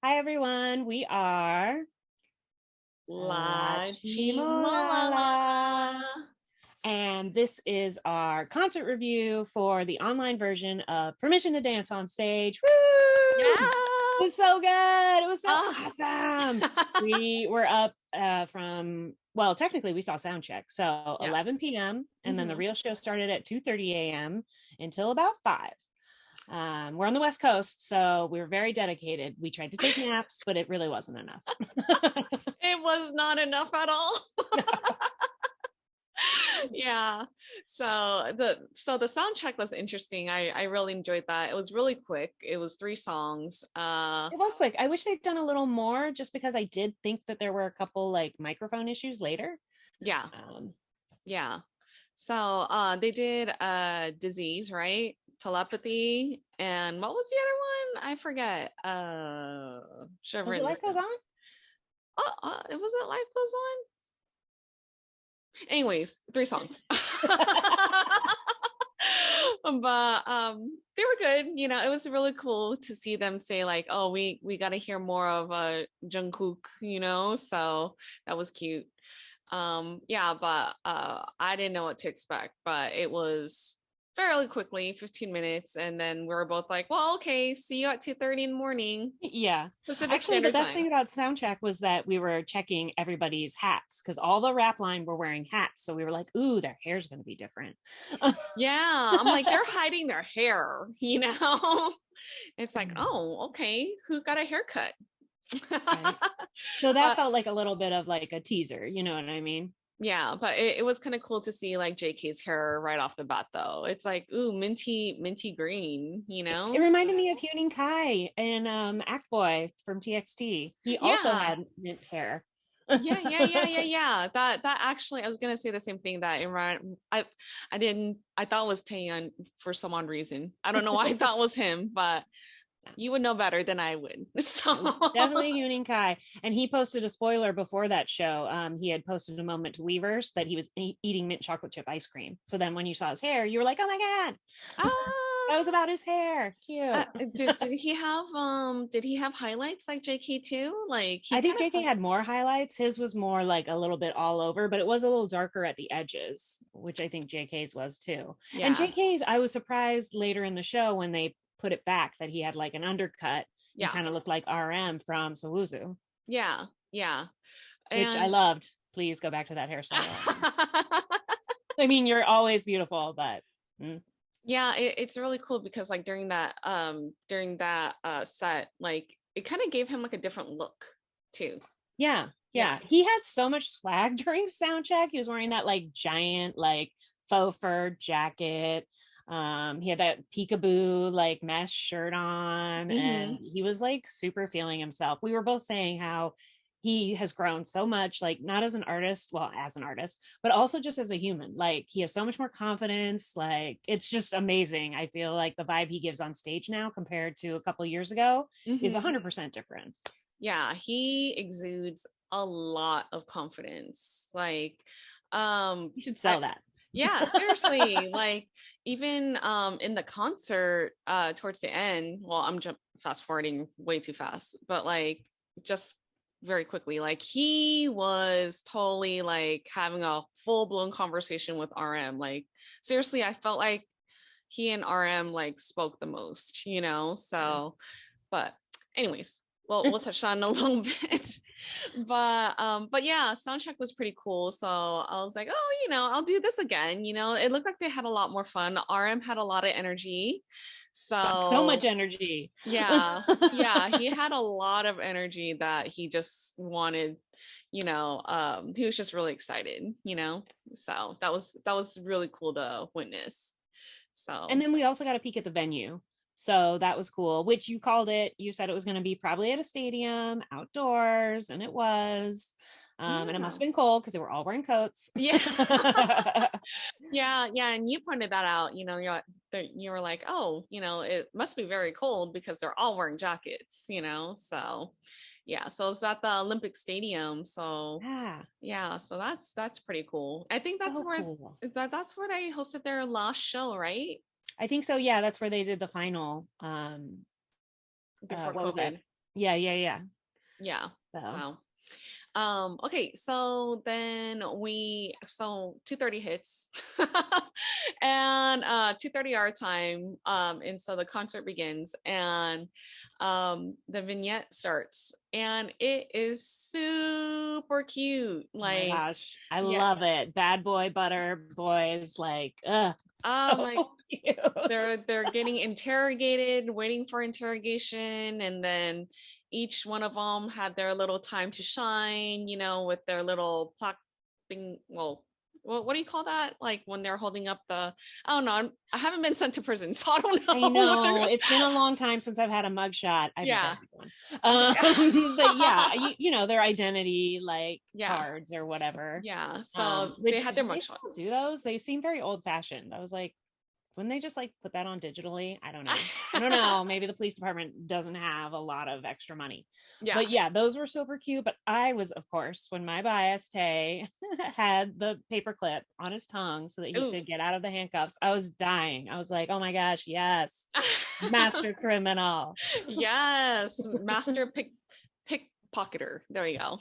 Hi everyone, we are LaChiMolala. LaChiMolala, and this is our concert review for the online version of Permission to Dance on Stage. Woo! Yeah. It was so good. It was so Oh. awesome. We were up technically we saw sound check, so Yes. 11 p.m. and then the real show started at 2:30 a.m. until about 5. We're on the West Coast, so we were very dedicated. We tried to take naps, but it really wasn't enough. It was not enough at all. Yeah. So the sound check was interesting. I really enjoyed that. It was really quick. It was 3 songs. It was quick. I wish they'd done a little more, just because I did think that there were a couple like microphone issues later. Yeah. Yeah. So they did Disease, right? Telepathy, and what was the other one? I forget. Should have Was it written Life this Goes down. On? It was it Life Goes On? Anyways, 3 songs. But they were good. It was really cool to see them say like, oh, we got to hear more of Jungkook, so that was cute. Yeah, but I didn't know what to expect, but it was fairly quickly, 15 minutes, and then we were both like, well, okay, see you at 2:30 in the morning. Yeah. Pacific Actually, the Standard best Time. thing about Soundcheck was that we were checking everybody's hats, because all the rap line were wearing hats. So we were like, ooh, their hair's going to be different. Yeah, I'm like, they're hiding their hair, It's like, oh, okay, who got a haircut? Right. So that But felt like a little bit of like a teaser, you know what I mean? yeah, but it was kind of cool to see like JK's hair right off the bat though. It's like, ooh, minty green, It reminded me of Huening Kai and Act Boy from TXT. He also Yeah. had mint hair. Yeah. That actually, I was gonna say the same thing. That Imran, I thought it was Taeyeon for some odd reason. I don't know why I thought it was him, but you would know better than I would. So It was definitely Huening Kai. And he posted a spoiler before that show. He had posted a moment to Weavers that he was eating mint chocolate chip ice cream. So then when you saw his hair, you were like, oh my God. That was about his hair. Cute. did he have highlights like JK too? Like he I think kind JK of had more highlights. His was more like a little bit all over, but it was a little darker at the edges, which I think JK's was too. And yeah. JK's, I was surprised later in the show when they put it back that he had like an undercut and kind of looked like RM from Sawuzu. Yeah. Which I And loved. Please go back to that hairstyle. I mean, you're always beautiful, but yeah, it's really cool because like during that set, like it kind of gave him like a different look too. Yeah. He had so much swag during sound check. He was wearing that like giant like faux fur jacket. He had that peekaboo like mesh shirt on, and he was like super feeling himself. We were both saying how he has grown so much, like not as an artist, well, as an artist, but also just as a human. Like he has so much more confidence. Like it's just amazing. I feel like the vibe he gives on stage now compared to a couple of years ago is 100% different. Yeah, he exudes a lot of confidence. Like You should sell that. Yeah, seriously. Like even in the concert towards the end, well, I'm fast forwarding way too fast, but like just very quickly, like he was totally like having a full-blown conversation with RM. Like seriously, I felt like he and RM like spoke the most, So, but anyways, we'll touch on a little bit. But yeah, soundcheck was pretty cool. So I was like, oh, I'll do this again. It looked like they had a lot more fun. RM had a lot of energy. So much energy. Yeah. He had a lot of energy that he just wanted, he was just really excited, So that was really cool to witness. So and then we also got a peek at the venue. So that was cool, which you called it. You said it was going to be probably at a stadium outdoors, and it was. And it must have been cold because they were all wearing coats. Yeah. yeah. And you pointed that out, you were like, oh, it must be very cold because they're all wearing jackets, so yeah. So it's at the Olympic Stadium. So yeah. So that's pretty cool. I think that's cool. That's where they hosted their last show, right? I think so. Yeah. That's where they did the final. Before COVID. Yeah. Yeah. So So okay, so then 2:30 hits and 2:30 our time. And so the concert begins and the vignette starts and it is super cute. oh my Like, gosh, I yeah. love it. Bad boy butter boys, like Oh so my, cute. they're getting interrogated, waiting for interrogation, and then each one of them had their little time to shine, with their little plaque thing. Well, what do you call that? Like when they're holding up the, I don't know. I haven't been sent to prison, so I don't I know what know they're. it's been a long time since I've had a mugshot. I've never Yeah. had one. Okay. But yeah, their identity like Yeah. cards or whatever. Yeah. So they Which had their do they mugshot. still do those? They seem very old fashioned. I was like, wouldn't they just like put that on digitally? I don't know. I don't know. Maybe the police department doesn't have a lot of extra money. Yeah. But yeah, those were super cute. But I was, of course, when my bias Tay had the paper clip on his tongue so that he Ooh. could get out of the handcuffs, I was dying. I was like, oh my gosh, yes. Master criminal. Yes. Master pickpocketer. There you go.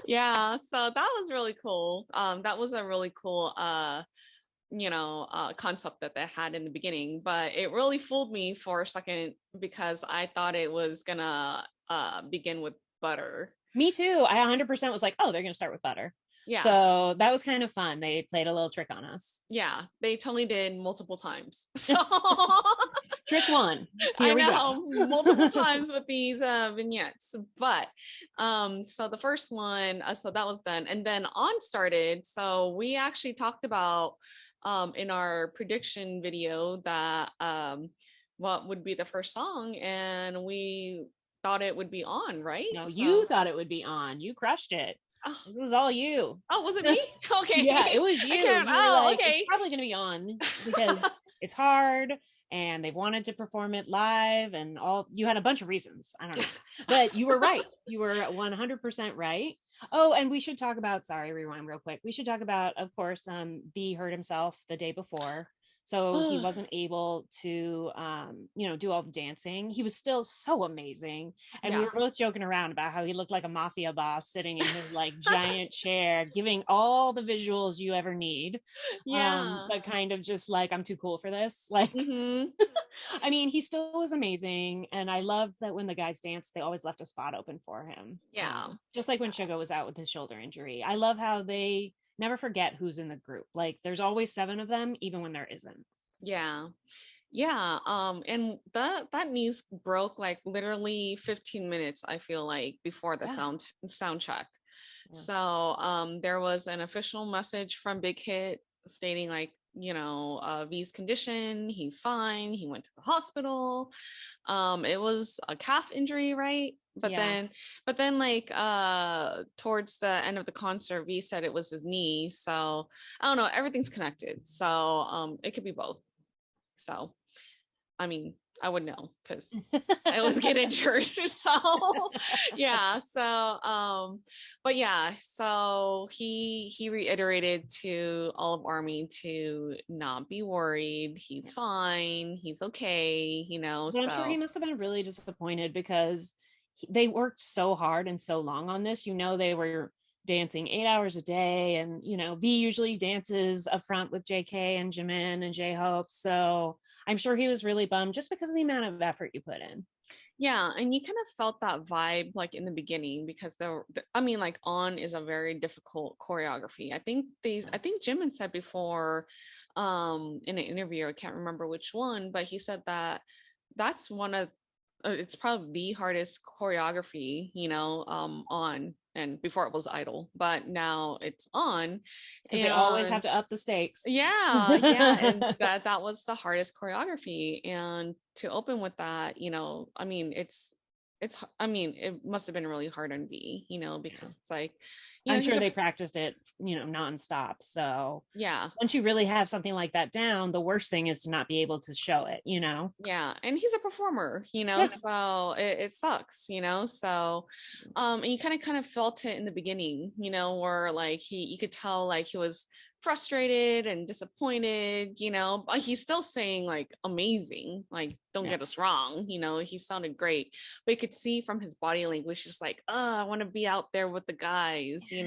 Yeah, so that was really cool. That was a really cool concept that they had in the beginning, but it really fooled me for a second because I thought it was gonna begin with butter. Me too. I 100% was like, oh, they're gonna start with butter. Yeah. So that was kind of fun. They played a little trick on us. Yeah, they totally did multiple times. So trick one. Here I know multiple times with these vignettes, but so the first one, so that was done, and then On started. So we actually talked about in our prediction video that what would be the first song, and we thought it would be On, right? No, you thought it would be On. You crushed it. Oh. This was all you. Oh, was it me? Okay. Yeah, it was you. Okay. It's probably going to be On because it's hard and they wanted to perform it live and all. You had a bunch of reasons. I don't know. But you were right. You were 100% right. Oh, and we should talk about, sorry, rewind real quick. We should talk about, of course, B hurt himself the day before. So he wasn't able to, do all the dancing. He was still so amazing. And we were both joking around about how he looked like a mafia boss sitting in his like giant chair, giving all the visuals you ever need. Yeah. But kind of just like, I'm too cool for this. Like, I mean, he still was amazing. And I loved that when the guys danced, they always left a spot open for him. Yeah. Just like when Suga was out with his shoulder injury. I love how they never forget who's in the group. Like there's always 7 of them, even when there isn't. Yeah. And that news broke like literally 15 minutes, I feel like, before the sound check. Yeah. So there was an official message from Big Hit stating like, V's condition, he's fine, he went to the hospital. It was a calf injury, right? But then like towards the end of the concert, V said it was his knee. So I don't know, everything's connected. So it could be both. So I mean, I would know because I always get injured. So yeah. So but yeah, so he reiterated to all of Army to not be worried. He's fine, he's okay, But I'm sure he must have been really disappointed because they worked so hard and so long on this. They were dancing 8 hours a day, and V usually dances up front with JK and Jimin and J-Hope. So I'm sure he was really bummed just because of the amount of effort you put in. Yeah, and you kind of felt that vibe like in the beginning because like On is a very difficult choreography. I think Jimin said before in an interview, I can't remember which one, but he said that that's one of it's probably the hardest choreography, On, and before it was Idol, but now it's On because they always have to up the stakes. Yeah, and that was the hardest choreography, and to open with that, I mean, it must have been really hard on V, because it's like, I'm sure they practiced it, nonstop. So yeah, once you really have something like that down, the worst thing is to not be able to show it, Yeah, and he's a performer, so it sucks, so and you kind of felt it in the beginning, where like you could tell like he was frustrated and disappointed, but he's still saying like amazing, like don't get us wrong, he sounded great, but you could see from his body language just like, oh, I want to be out there with the guys. He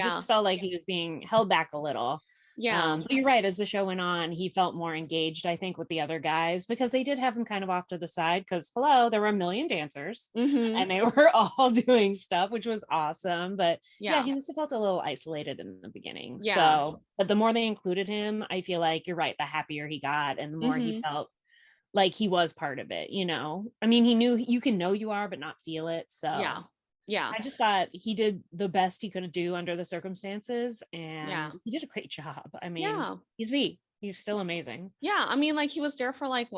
just felt like he was being held back a little. But you're right, as the show went on, he felt more engaged, I think, with the other guys, because they did have him kind of off to the side, because there were a million dancers and they were all doing stuff, which was awesome. But he must have felt a little isolated in the beginning. So but the more they included him, I feel like you're right, the happier he got and the more he felt like he was part of it. I mean, he knew you can know you are but not feel it. So I just thought he did the best he could do under the circumstances, and he did a great job. I mean, he's V. He's still amazing. Yeah, I mean, like he was there for like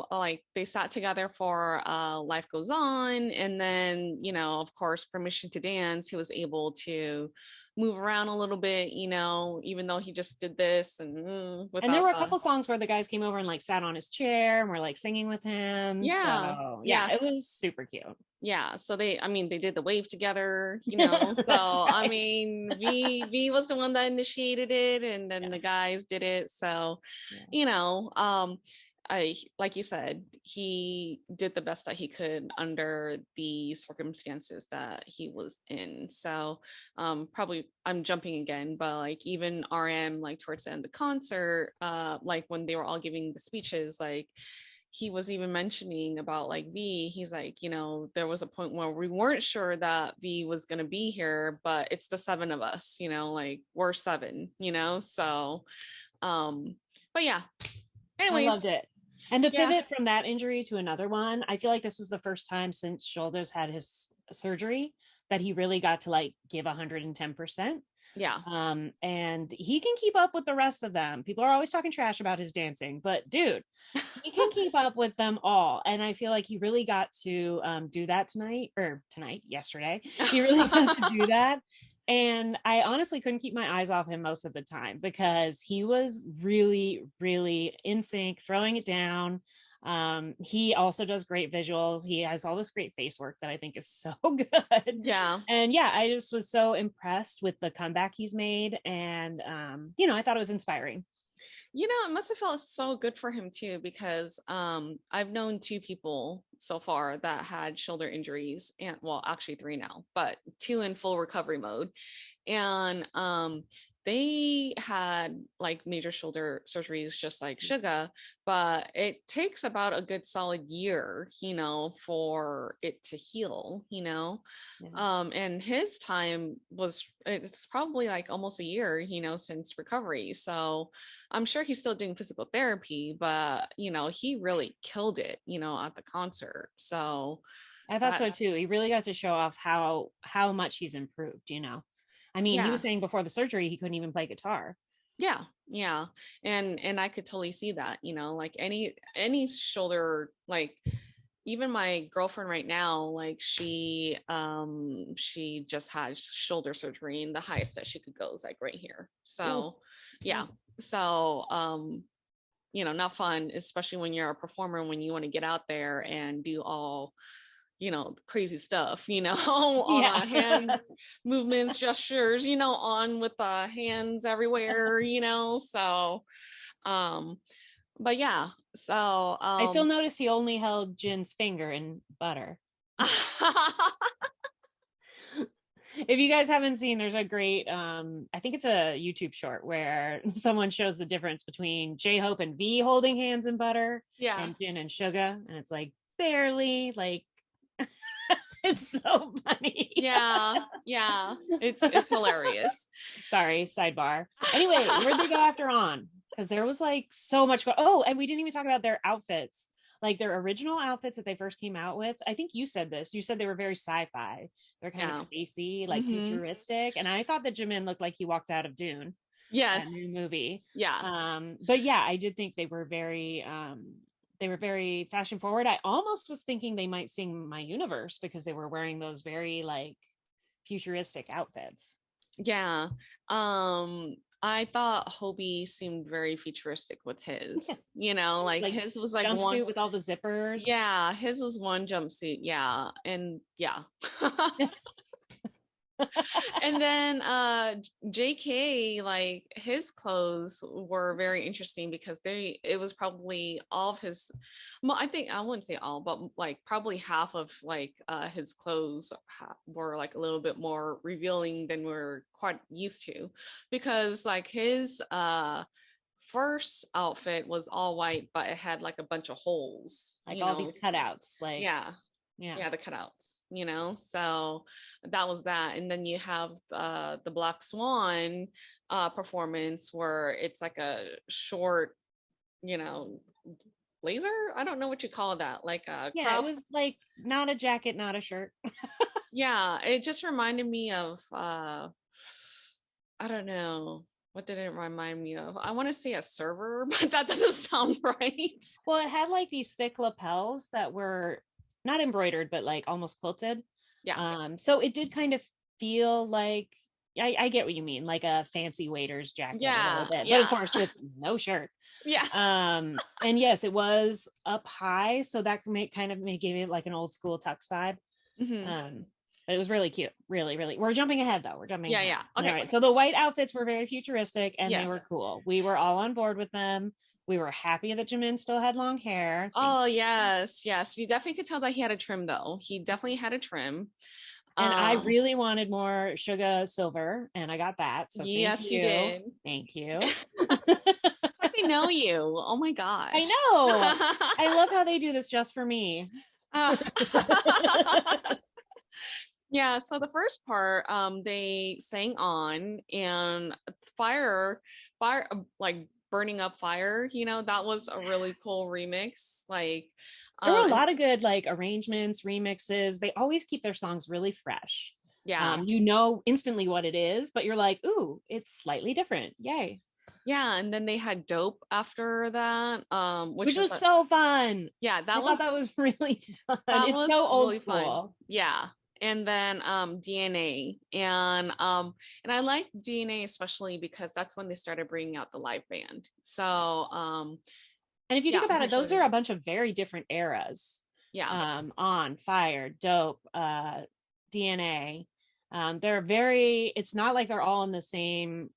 they sat together for Life Goes On, and then of course, Permission to Dance. He was able to move around a little bit, even though he just did this and there were a couple songs where the guys came over and like sat on his chair and were like singing with him. It was super cute. So they did the wave together, so right. I mean, V was the one that initiated it, and then the guys did it. So like you said, he did the best that he could under the circumstances that he was in. So probably I'm jumping again, but like even RM, like towards the end of the concert, like when they were all giving the speeches, like he was even mentioning about like V. He's like, there was a point where we weren't sure that V was going to be here, but it's the 7 of us, like we're 7, so but yeah, anyways, I loved it. And to pivot from that injury to another one, I feel like this was the first time since Shoulders had his surgery that he really got to like give 110%. And he can keep up with the rest of them. People are always talking trash about his dancing, but dude, he can keep up with them all. And I feel like he really got to do that yesterday. He really got to do that. And I honestly couldn't keep my eyes off him most of the time because he was really, really in sync, throwing it down. He also does great visuals. He has all this great face work that I think is so good. And I just was so impressed with the comeback he's made. And, I thought it was inspiring. It must have felt so good for him too, because I've known 2 people so far that had shoulder injuries, and well, actually 3 now, but 2 in full recovery mode. And they had like major shoulder surgeries just like Suga, but it takes about a good solid year, for it to heal, and his time it's probably like almost a year, since recovery. So I'm sure he's still doing physical therapy, but he really killed it, at the concert. So I thought so too. He really got to show off how much he's improved, I mean, he was saying before the surgery, he couldn't even play guitar. Yeah. And I could totally see that, like any shoulder, like even my girlfriend right now, like she just had shoulder surgery, and the highest that she could go is like right here. So So, not fun, especially when you're a performer, when you want to get out there and do all crazy stuff, on hand movements, gestures, on with the hands everywhere, so but so I still notice he only held Jin's finger in butter. If you guys haven't seen, there's a great I think it's a YouTube short where someone shows the difference between J-Hope and V holding hands in butter and Jin and Suga, and it's like barely, like it's so funny. It's hilarious. Sorry, sidebar. Anyway, where'd they go after On? Because there was like so much and we didn't even talk about their outfits, like their original outfits that they first came out with. I think you said this. You said they were very sci-fi. They're kind of spacey, like futuristic. And I thought that Jimin looked like he walked out of Dune. Yes. That new movie. But I did think they were very fashion forward. I almost was thinking they might sing My Universe because they were wearing those very like futuristic outfits. I thought Hobie seemed very futuristic with his, like his was like jumpsuit one with all the zippers. His was one jumpsuit. And And then JK, like his clothes were very interesting because it was probably all of his, well, I think I wouldn't say all, but like probably half of like his clothes were like a little bit more revealing than we're quite used to, because like his first outfit was all white, but it had like a bunch of holes, like all these cutouts, like yeah, the cutouts, so that was that. And then you have the Black Swan performance where it's like a short, blazer, I don't know what you call that, like a crop. It was like not a jacket, not a shirt. Yeah, it just reminded me of I don't know, what did it remind me of? I want to say a server, but that doesn't sound right. Well, it had like these thick lapels that were not embroidered, but like almost quilted. Yeah. So it did kind of feel like, I get what you mean, like a fancy waiter's jacket a little bit, but of course with no shirt. Yeah. And yes, it was up high, so that kind of give it like an old school tux vibe. But it was really cute. Really, really. We're jumping ahead though. We're jumping ahead. Yeah. Okay. All right. So the white outfits were very futuristic and Yes. they were cool. We were all on board with them. We were happy that Jimin still had long hair. Oh, yes. You definitely could tell that he had a trim though. He definitely had a trim. And I really wanted more Sugar Silver, and I got that. So yes, you did. Thank you. Like they know you. Oh my gosh. I know. I love how they do this just for me. Yeah, so the first part, they sang on, and fire, like burning up fire, that was a really cool remix. Like there were a lot of good like arrangements, remixes. They always keep their songs really fresh. Yeah. You know instantly what it is, but you're like, ooh, it's slightly different. Yay. Yeah, and then they had Dope after that, which was so fun. Yeah, that was really fun. It's so old really school. Fun. Yeah. And then DNA, and I like DNA especially because that's when they started bringing out the live band. So and if you think about it, those are a bunch of very different eras. Yeah. On Fire, Dope, DNA. They're very, it's not like they're all in the same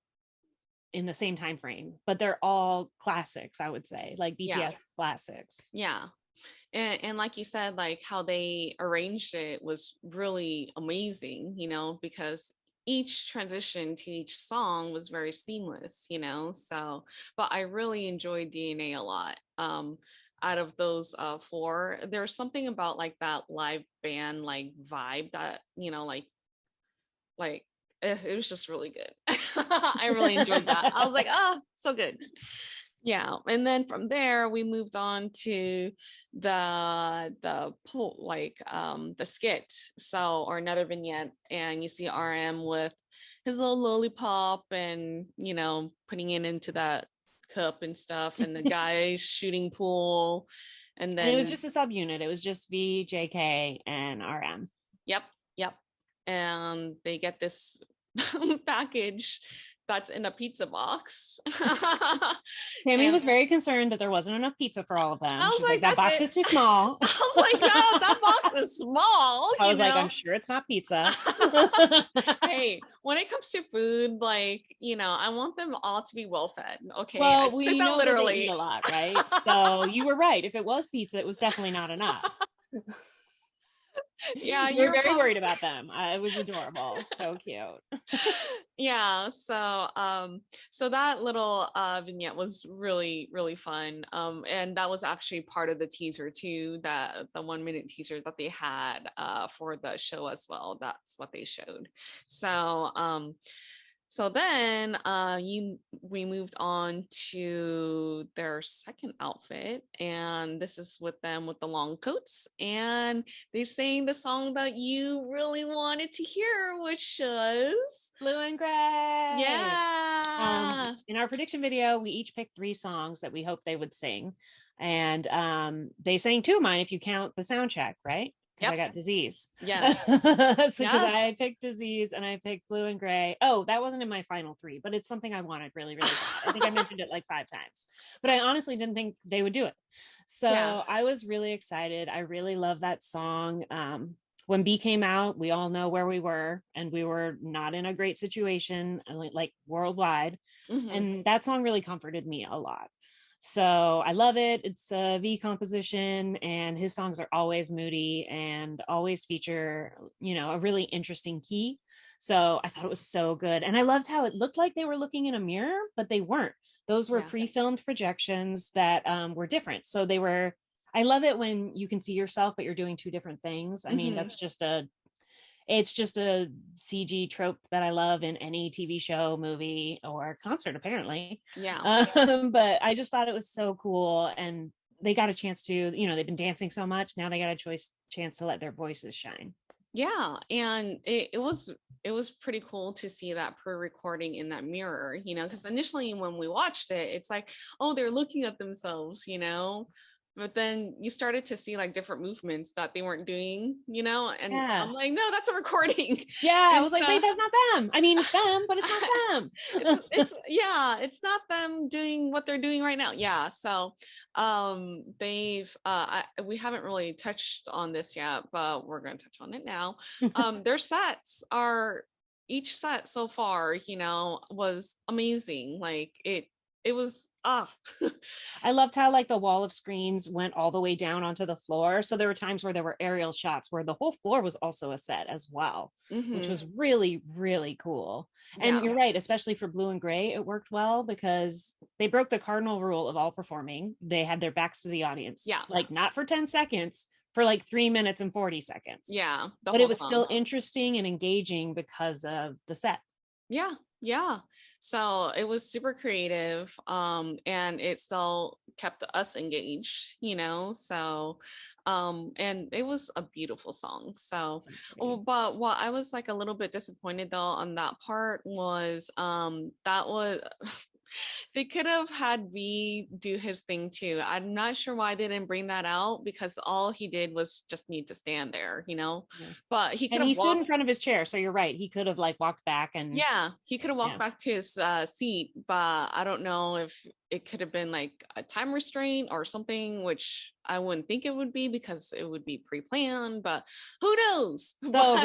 time frame, but they're all classics, I would say, like BTS classics. Yeah. And like you said, like how they arranged it was really amazing, because each transition to each song was very seamless, so, but I really enjoyed DNA a lot. Out of those four, there's something about like that live band like vibe that, like it was just really good. I really enjoyed that. I was like, so good. Yeah. And then from there we moved on to the skit, so, or another vignette, and you see RM with his little lollipop and putting it into that cup and stuff, and the guys shooting pool, and then it was just a subunit. It was just V, JK, and RM. Yep. And they get this package that's in a pizza box. Tammy was very concerned that there wasn't enough pizza for all of them. I was like, that box is too small. I was like, no, that box is small. I was like, I'm sure it's not pizza. Hey, when it comes to food, like, I want them all to be well fed. Okay. Well, we know literally that they eat a lot, right? So you were right. If it was pizza, it was definitely not enough. Yeah, you're very worried about them. It was adorable. So cute. Yeah, so that little vignette was really, really fun, and that was actually part of the teaser too, that the 1 minute teaser that they had for the show as well. That's what they showed. So then we moved on to their second outfit, and this is with them with the long coats, and they sang the song that you really wanted to hear, which was Blue and Gray. Yeah. In our prediction video, we each picked 3 songs that we hoped they would sing, and they sang 2 of mine if you count the sound check, right? Because I got Disease. Yes. Because I picked Disease and I picked Blue and Gray. Oh, that wasn't in my final 3, but it's something I wanted really, really bad. I think I mentioned it like 5 times, but I honestly didn't think they would do it. So I was really excited. I really love that song. when B came out, we all know where we were, and we were not in a great situation, like worldwide. Mm-hmm. And that song really comforted me a lot. So I love it. It's a V composition, and his songs are always moody and always feature, a really interesting key. So I thought it was so good. And I loved how it looked like they were looking in a mirror, but they weren't. Those were Yeah. pre-filmed projections that were different. So they were, I love it when you can see yourself, but you're doing two different things. I mean, Mm-hmm. it's just a CG trope that I love in any TV show, movie, or concert, apparently. Yeah. But I just thought it was so cool. And they got a chance to, they've been dancing so much. Now they got a chance to let their voices shine. Yeah, and it was pretty cool to see that pre-recording in that mirror, because initially when we watched it, it's like, oh, they're looking at themselves, but then you started to see like different movements that they weren't doing, and Yeah. I'm like, no, that's a recording. Yeah. I And was like, wait, that's not them. I mean, it's them, but it's not them. it's not them doing what they're doing right now. Yeah. So we haven't really touched on this yet, but we're going to touch on it now. Their sets are, each set so far, was amazing. Like it was I loved how like the wall of screens went all the way down onto the floor. So there were times where there were aerial shots where the whole floor was also a set as well, which was really, really cool. And Yeah. you're right, especially for Blue and Gray, it worked well because they broke the cardinal rule of all performing. They had their backs to the audience. Yeah. Like not for 10 seconds, for like 3 minutes and 40 seconds. Yeah. But it was still interesting and engaging because of the set. Yeah. So it was super creative. And it still kept us engaged, so and it was a beautiful song. So but what I was like a little bit disappointed though on that part was that was they could have had V do his thing too. I'm not sure why they didn't bring that out, because all he did was just need to stand there, Yeah. But he could have stood in front of his chair. So you're right. He could have like walked back and he could have walked back to his seat, but I don't know if it could have been like a time restraint or something, which I wouldn't think it would be because it would be pre-planned, but who knows? So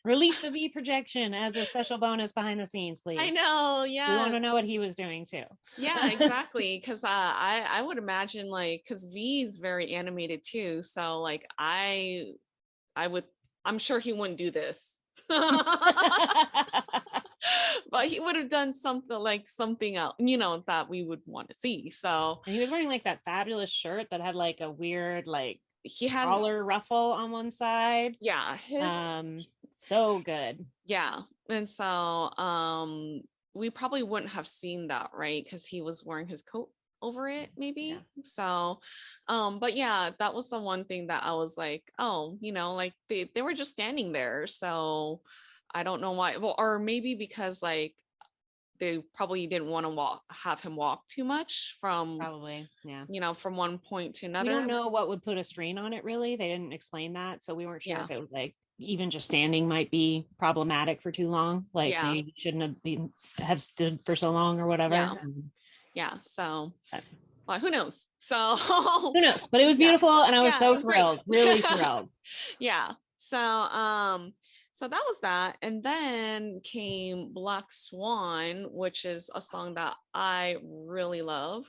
release the V projection as a special bonus behind the scenes, please. I know, yeah. We want to know what he was doing too. Yeah, exactly. Because I would imagine like, because V is very animated too, so like I'm sure he wouldn't do this. But he would have done something else, that we would want to see. So and he was wearing like that fabulous shirt that had like a weird he had collar ruffle on one side. Yeah, so good. Yeah, and so we probably wouldn't have seen that, right? Because he was wearing his coat over it, maybe. Yeah. So but yeah, that was the one thing that I was like, oh, like they were just standing there, so I don't know why. Well, or maybe because like they probably didn't want to have him walk too much from from one point to another. We don't know what would put a strain on it, really. They didn't explain that, so we weren't sure if it was like even just standing might be problematic for too long, like they shouldn't have stood for so long or whatever. So well, who knows? So who knows? But it was beautiful, and I was so thrilled, really thrilled. So that was that. And then came Black Swan, which is a song that I really love.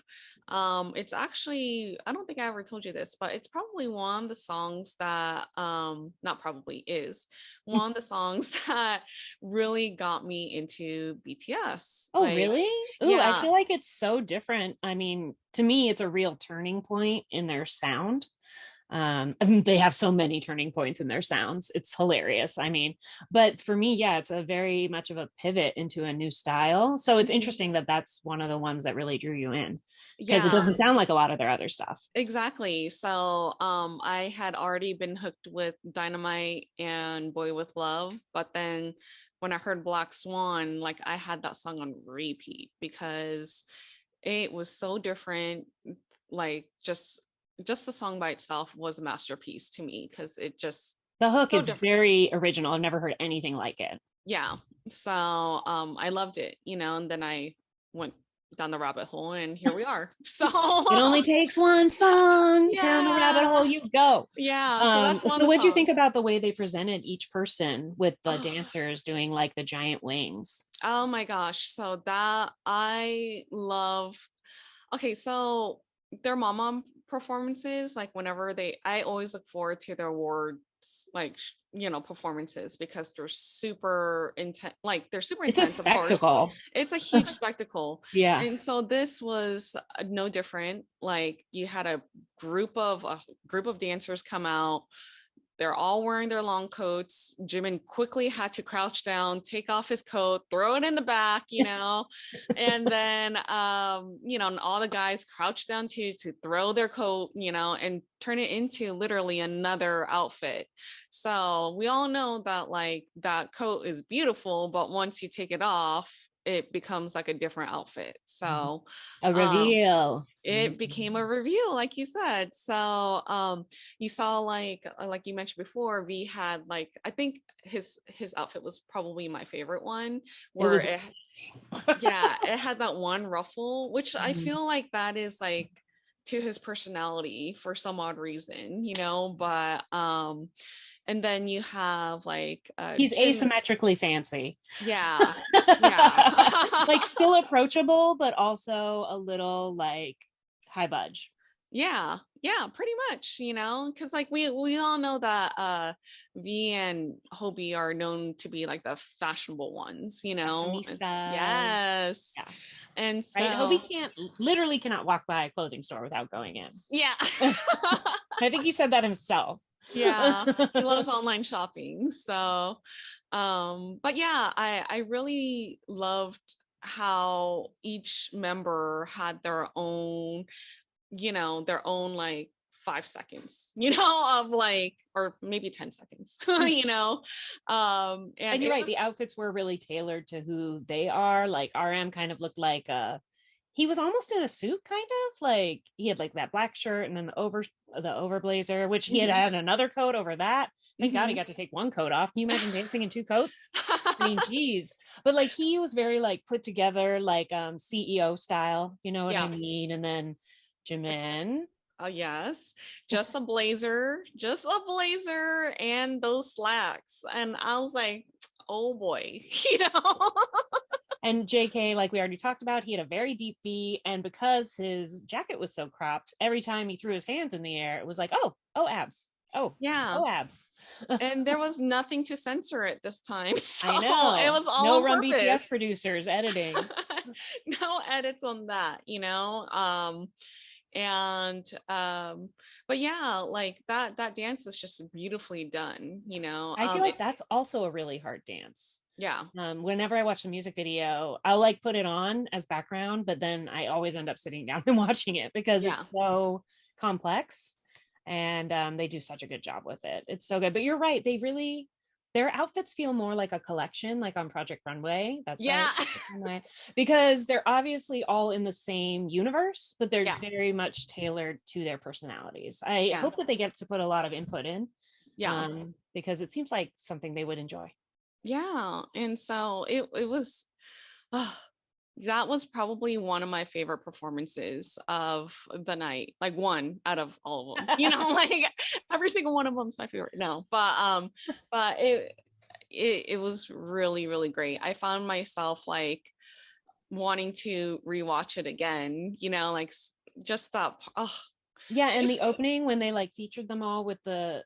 It's actually, I don't think I ever told you this, but it's probably one of the songs that, not probably is, one of the songs that really got me into BTS. Oh, really? Ooh, I feel like it's so different. I mean, to me, it's a real turning point in their sound. They have so many turning points in their sounds. It's hilarious. I mean, but for me, it's a very much of a pivot into a new style. So it's interesting that that's one of the ones that really drew you in, because it doesn't sound like a lot of their other stuff. Exactly. So I had already been hooked with Dynamite and Boy With Love, but then when I heard Black Swan, like I had that song on repeat because it was so different. Like just the song by itself was a masterpiece to me, because it just, the hook is very original. I've never heard anything like it. So I loved it, and then I went down the rabbit hole, and here we are. So It only takes one song down the rabbit hole yeah, you go. yeah. So that's one So of the what'd you think songs. about the way they presented each person with the Oh, dancers doing like the giant wings? oh my gosh. So that I love. Okay, so their mama performances, like whenever I always look forward to their awards, like performances, because they're super intense. Like they're super It's a intense, of course. spectacle. It's a huge spectacle, Yeah. and so this was no different. Like you had a group of dancers come out. They're all wearing their long coats. Jimin quickly had to crouch down, take off his coat, throw it in the back, and then and all the guys crouch down to throw their coat, and turn it into literally another outfit. So we all know that like that coat is beautiful, but once you take it off, it becomes like a different outfit. So A um reveal. it became a review, like you said. So you saw like you mentioned before, V had like, I think his outfit was probably my favorite one, It where was it amazing. yeah, it had that one ruffle, which I Mhm. feel like that is like to his personality for some odd reason, but and then you have like He's Jim. asymmetrically fancy. Yeah, yeah. Like still approachable, but also a little like high budge. Yeah, pretty much, because like we all know that V and Hobie are known to be like the fashionable ones, Fashionistas. yes. Yeah. And Right. so Hobie literally cannot walk by a clothing store without going in. yeah. I think he said that himself. Yeah, he loves online shopping. So but yeah, I really loved how each member had their own like 5 seconds, of like, or maybe 10 seconds, and And you're it right, was, the outfits were really tailored to who they are. Like RM kind of looked like he was almost in a suit, kind of like he had like that black shirt and then the over blazer, which he had mhm, had another coat over that. Thank God he mhm. got to take one coat off. Can you imagine dancing in two coats? I mean, geez. But like he was very like put together, like CEO style, you know what I Yeah. mean? And then Jimin. Yes, just a blazer and those slacks, and I was like, oh boy. And JK, like we already talked about, he had a very deep V. And because his jacket was so cropped, every time he threw his hands in the air, it was like, oh, abs. Oh, Yeah, oh, abs. and there was nothing to censor it this time, so I it know. was all No on Run BTS purpose. producers editing. No edits on that, and but yeah, like that dance is just beautifully done, I feel like that's also a really hard dance. yeah, Whenever I watch the music video, I'll like put it on as background, but then I always end up sitting down and watching it because yeah, it's so complex and they do such a good job with it. It's so good. But you're right, their outfits feel more like a collection, like on Project Runway. That's yeah. right. Runway. Because they're obviously all in the same universe, but they're Yeah, very much tailored to their personalities. I yeah, hope that they get to put a lot of input in yeah, because it seems like something they would enjoy. yeah. And so it was, oh, that was probably one of my favorite performances of the night, like one out of all of them, like every single one of them is my favorite. No, but it was really, really great. I found myself like wanting to rewatch it again, like just that. Oh, Yeah, and the just opening when they like featured them all with the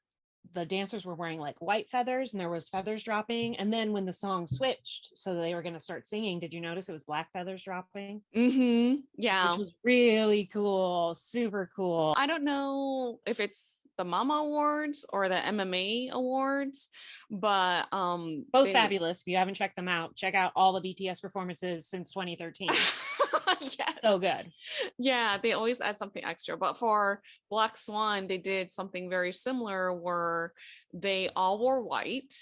dancers were wearing like white feathers and there was feathers dropping, and then when the song switched so they were going to start singing, did you notice it was black feathers dropping? Which yeah. was really cool, super cool. I don't know if it's the Mama Awards or the MMA Awards, but Both they fabulous. If you haven't checked them out, check out all the BTS performances since 2013. So yes. good. Yeah, they always add something extra. But for Black Swan, they did something very similar where they all wore white,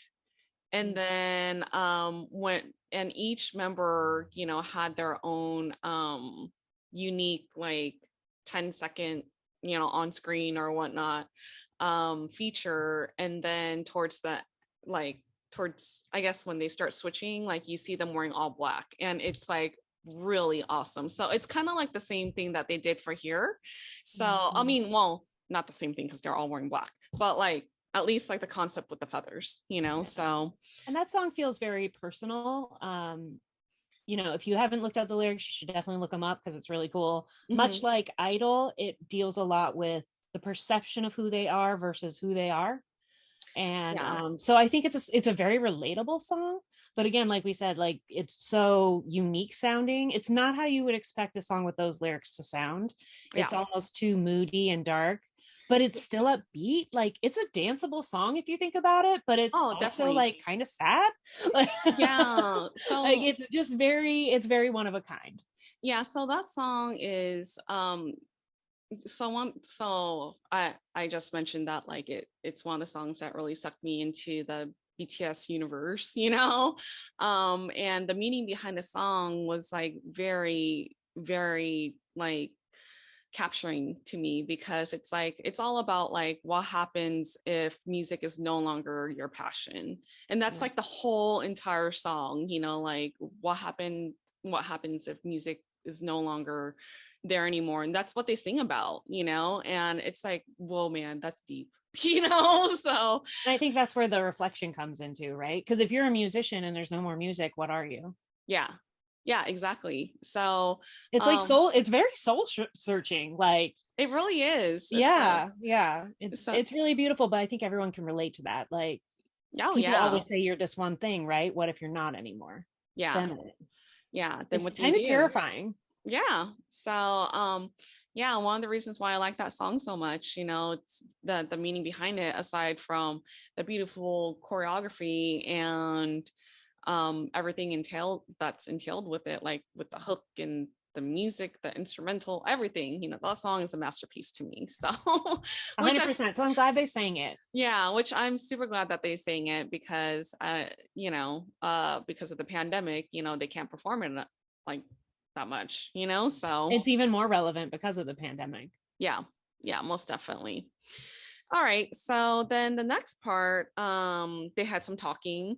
and then and each member, had their own unique like 10-second, on screen or whatnot feature. And then towards I guess when they start switching, like you see them wearing all black, and it's like really awesome. So it's kind of like the same thing that they did for here. So I Mhm. mean, well, not the same thing because they're all wearing black, but like at least like the concept with the feathers, you know. Yeah. So And that song feels very personal. If you haven't looked up the lyrics, you should definitely look them up because it's really cool. Much mhm. like Idol, it deals a lot with the perception of who they are versus who they are. And Yeah, so I think it's a very relatable song. But again, like we said, like it's so unique sounding. It's not how you would expect a song with those lyrics to sound. yeah. It's almost too moody and dark, but it's still upbeat. Like it's a danceable song if you think about it, but it's Oh, also definitely. like kind of sad. Like, Yeah. like So it's very one of a kind. yeah, so that song is so I just mentioned that like it's one of the songs that really sucked me into the BTS universe, you know. And the meaning behind the song was like very, very like capturing to me because it's like it's all about like what happens if music is no longer your passion. And that's Yeah. like the whole entire song, you know, like what happens if music is no longer there anymore. And that's what they sing about, you know. And it's like, whoa man, that's deep. You know, so And I think that's where the reflection comes into, right? Because if you're a musician and there's no more music, what are you? yeah, yeah, exactly. So It's like um it's very soul searching. Like, it really is. So yeah, it's so it's really beautiful, but I think everyone can relate to that. Like, oh people yeah, always say you're this one thing, right? What if you're not anymore? yeah, Then yeah, then it's what do you kind of do? terrifying. Yeah. So yeah, one of the reasons why I like that song so much, you know, it's the meaning behind it, aside from the beautiful choreography and everything entailed with it, like with the hook and the music, the instrumental, everything, you know, that song is a masterpiece to me. So which I 100%. So I'm glad they sang it. yeah, which I'm super glad that they sang it because because of the pandemic, you know, they can't perform it like that much, you know? So It's even more relevant because of the pandemic. yeah, yeah, most definitely. All right, so then the next part, they had some talking,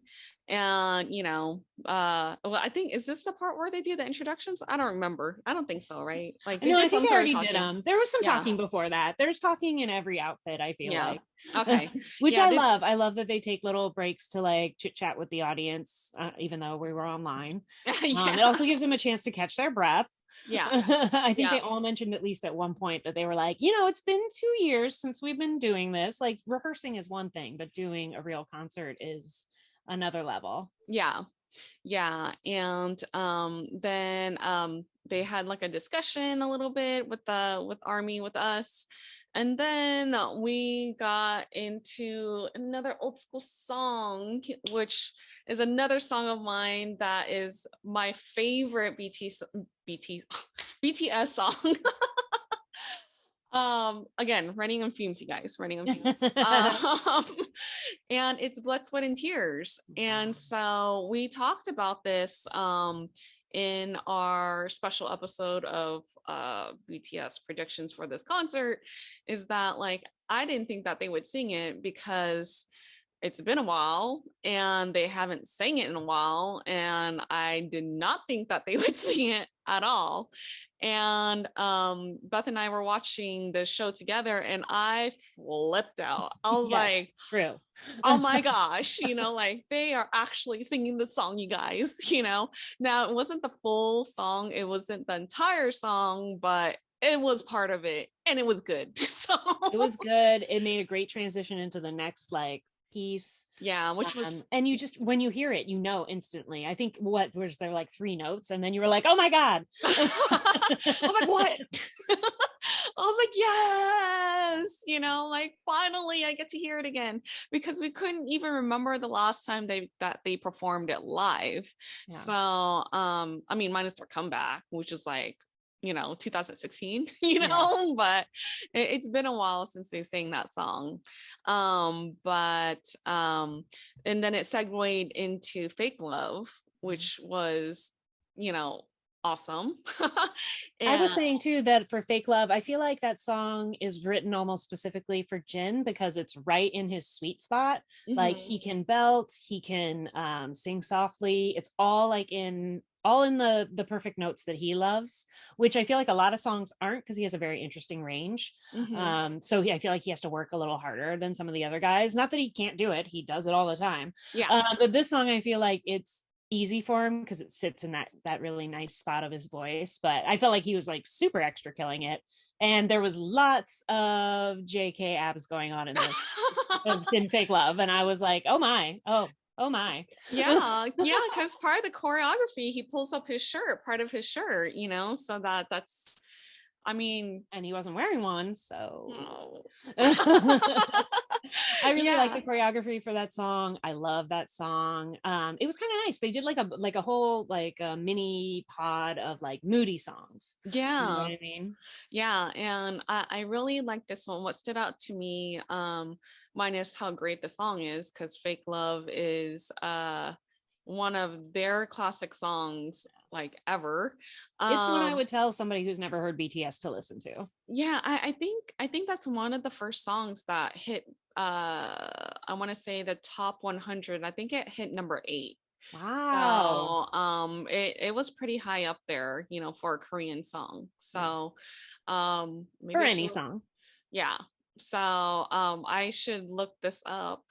and well, I think is this the part where they do the introductions? I don't remember. I don't think so, right? Like they No, I did think some they sort of already did talking. them. There was some Yeah, talking before that. There's talking in every outfit, I feel yeah. like. Okay. Which Yeah, I they, love. I love that they take little breaks to like chit chat with the audience, even though we were online. yeah, It also gives them a chance to catch their breath. yeah, I think yeah. they all mentioned at least at one point that they were like, it's been 2 years since we've been doing this. Like, rehearsing is one thing, but doing a real concert is another level. Yeah. Yeah, and then they had like a discussion a little bit with Army with us. And then we got into another old school song, which is another song of mine that is my favorite BT BTS song. Again, running on fumes, you guys, running on fumes. And it's Blood, Sweat, and Tears. And so we talked about this in our special episode of BTS predictions for this concert, is that like I didn't think that they would sing it because it's been a while and they haven't sang it in a while, and I did not think that they would sing it at all. And Beth and I were watching the show together and I flipped out. I was Yes, like, true. oh my gosh, like they are actually singing the song, you guys. Now it wasn't the full song, it wasn't the entire song, but it was part of it and it was good. So It was good. It made a great transition into the next like piece. yeah, which was And you just, when you hear it, instantly. I think, what was there, like 3 notes, and then you were like, oh my god. I was like, what? I was like, yes, like finally I get to hear it again, because we couldn't even remember the last time they performed it live. Yeah. So I mean, minus their comeback, which is like 2016, but it's been a while since they sang that song. But and then it segued into Fake Love, which was awesome. I was And saying too that for Fake Love, I feel like that song is written almost specifically for Jin because it's right in his sweet spot. Like, mhm. he can belt, he can sing softly. It's all like in all in the perfect notes that he loves, which I feel like a lot of songs aren't, because he has a very interesting range. So I feel like he has to work a little harder than some of the other guys. Not that he can't do it, he does it all the time. But this song, I feel like it's easy for him because it sits in that really nice spot of his voice. But I felt like he was like super extra killing it. And there was lots of JK abs going on in this in Fake Love. And I was like, oh my. Yeah, because part of the choreography, he pulls up his shirt, part of his shirt, you know, so that's, I mean, and he wasn't wearing one, so oh. I really like the choreography for that song. I love that song. It was kind of nice. They did like a whole like a mini pod of like moody songs. Yeah, you know what I mean? Yeah, and I really like this one. What stood out to me, minus how great the song is, because Fake Love is one of their classic songs like ever. It's one I would tell somebody who's never heard BTS to listen to. Yeah, I think that's one of the first songs that hit I want to say the top 100. I think it hit number 8. Wow. So it was pretty high up there, you know, for a Korean song. So maybe for any song. Yeah. So I should look this up.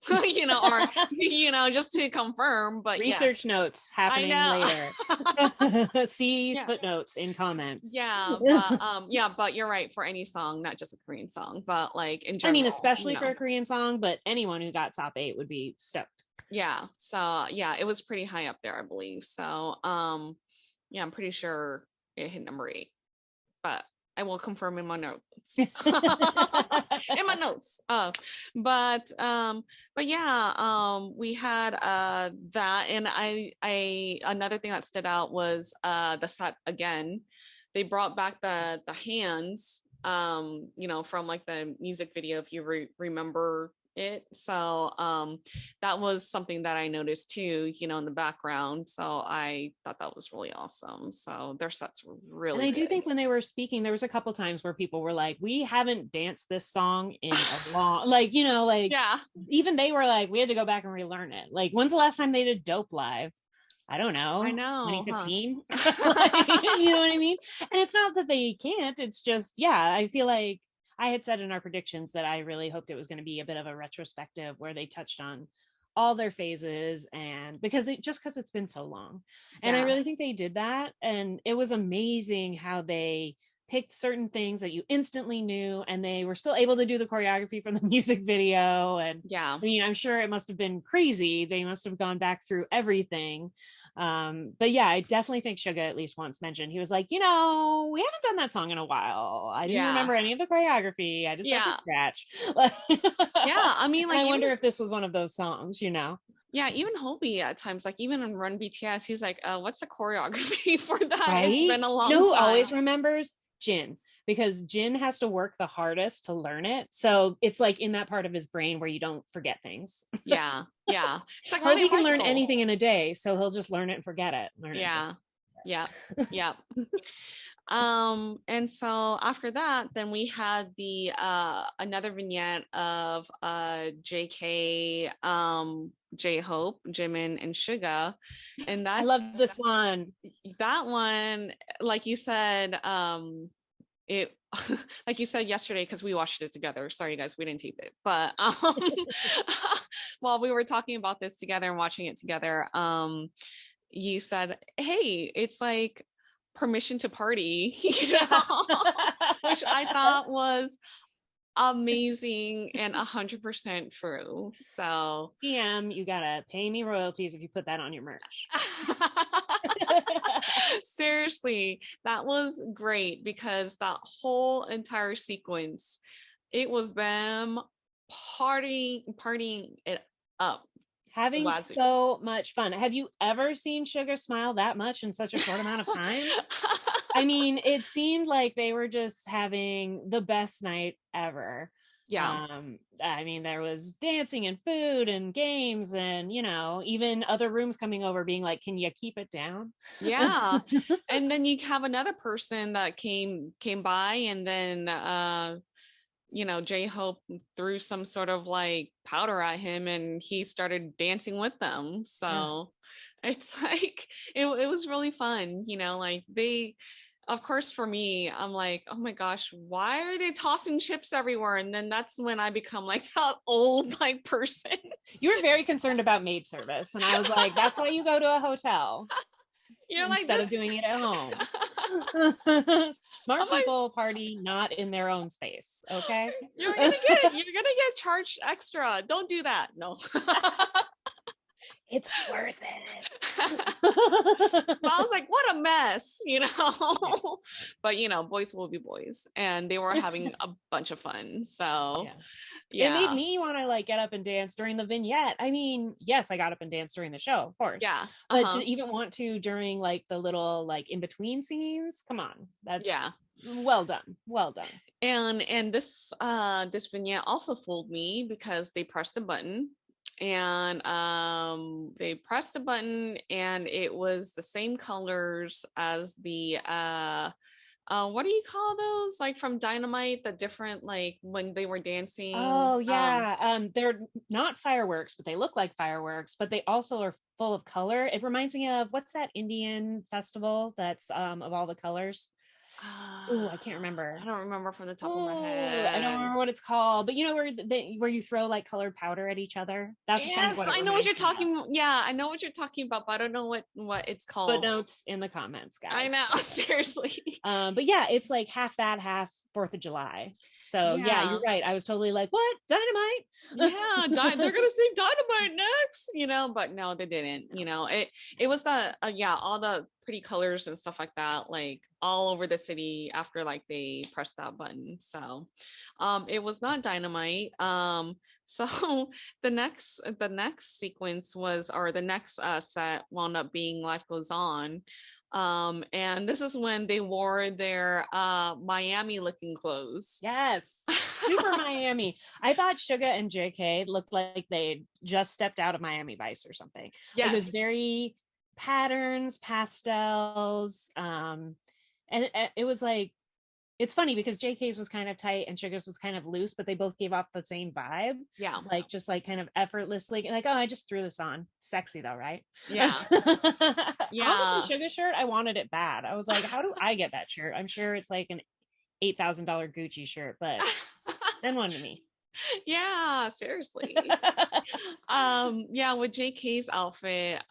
You know, or you know, just to confirm. But research notes happening later. See footnotes in comments. But you're right, for any song, not just a Korean song, but like in general. I mean, especially for a Korean song, but anyone who got top 8 would be stoked. Yeah. So yeah, it was pretty high up there, I believe. So yeah, I'm pretty sure it hit number 8, but I will confirm in my notes. In my notes. But yeah, we had that, and I another thing that stood out was the set again. They brought back the hands, you know, from like the music video, if you remember it. So that was something that I noticed too, you know, in the background. So I thought that was really awesome. So their sets were really and I good. do think when they were speaking, there was a couple times where people were like, we haven't danced this song in a long, like, you know, like, yeah, even they were like, we had to go back and relearn it. Like, when's the last time they did Dope live? I don't know. 2015. You know what I mean? And it's not that they can't, it's just, yeah, I feel like I had said in our predictions that I really hoped it was going to be a bit of a retrospective where they touched on all their phases, and because it's been so long. And I really think they did that. And it was amazing how they picked certain things that you instantly knew, and they were still able to do the choreography from the music video. And I mean, I'm sure it must have been crazy. They must have gone back through everything. But yeah, I definitely think Suga at least once mentioned, he was like, you know, we haven't done that song in a while. I didn't remember any of the choreography. I just had to scratch. I mean, like, I wonder if this was one of those songs, you know? Yeah, even Hobie at times, like even in Run BTS, he's like, what's the choreography for that? Right? It's been a long time. Who always remembers? Jin, because Jin has to work the hardest to learn it. So it's like in that part of his brain where you don't forget things. Yeah. It's like Hobie can learn anything in a day, so he'll just learn it and forget it. Yeah. And so after that, then we had the another vignette of JK, J-Hope, Jimin, and Suga. And that's, I love this one. That one, like you said, it like you said yesterday, because we watched it together. Sorry guys, we didn't tape it, but while we were talking about this together and watching it together, you said, hey, it's like permission to party, you know? Which I thought was amazing and 100% true. So you gotta pay me royalties if you put that on your merch. Seriously, that was great, because that whole entire sequence, it was them partying it up, having so much fun. Have you ever seen Suga smile that much in such a short amount of time? I mean, it seemed like they were just having the best night ever. I mean, there was dancing and food and games, and you know, even other rooms coming over being like, can you keep it down? And then you have another person that came by, and then J-Hope threw some sort of like powder at him and he started dancing with them. So it's like it was really fun, like they, of course, for me, I'm like, oh my gosh, why are they tossing chips everywhere? And then that's when I become like that old like person. You were very concerned about maid service, and I was like, that's why you go to a hotel. You're like instead this of doing it at home. Smart people party not in their own space. Okay. You're gonna get charged extra. Don't do that. No. It's worth it. I was like, what a mess, But boys will be boys, and they were having a bunch of fun. So it made me want to like get up and dance during the vignette. I mean, yes, I got up and danced during the show, of course. Yeah. But to even want to during like the little like in between scenes, come on. That's well done. Well done. And this vignette also fooled me because they pressed a button. And they pressed a button and it was the same colors as the what do you call those, like from Dynamite, the different, like when they were dancing? Oh yeah. They're not fireworks, but they look like fireworks, but they also are full of color. It reminds me of, what's that Indian festival that's of all the colors? Oh, I can't remember. I don't remember from the top of my head. I don't remember what it's called, but where you throw like colored powder at each other. That's kind of what I know what you're talking about. Yeah, I know what you're talking about, but I don't know what it's called. Footnotes in the comments, guys. I know, seriously. But yeah, it's like half that, half 4th of July. So yeah, you're right. I was totally like, what? Dynamite? Yeah, they're gonna sing Dynamite next, but no, they didn't. It was all the pretty colors and stuff like that, like all over the city after like they pressed that button. So it was not Dynamite. So the next sequence was, or the next set wound up being Life Goes On. And this is when they wore their Miami looking clothes. Yes. Super Miami. I thought Suga and JK looked like they just stepped out of Miami Vice or something. Yes. It was very patterns, pastels, and it was like, it's funny because JK's was kind of tight and Sugar's was kind of loose, but they both gave off the same vibe. Yeah. Like just like kind of effortlessly, like, oh, I just threw this on. Sexy though, right? Yeah. Yeah. Honestly, Sugar shirt, I wanted it bad. I was like, how do I get that shirt? I'm sure it's like an $8,000 Gucci shirt, but send one to me. Yeah, seriously. With JK's outfit,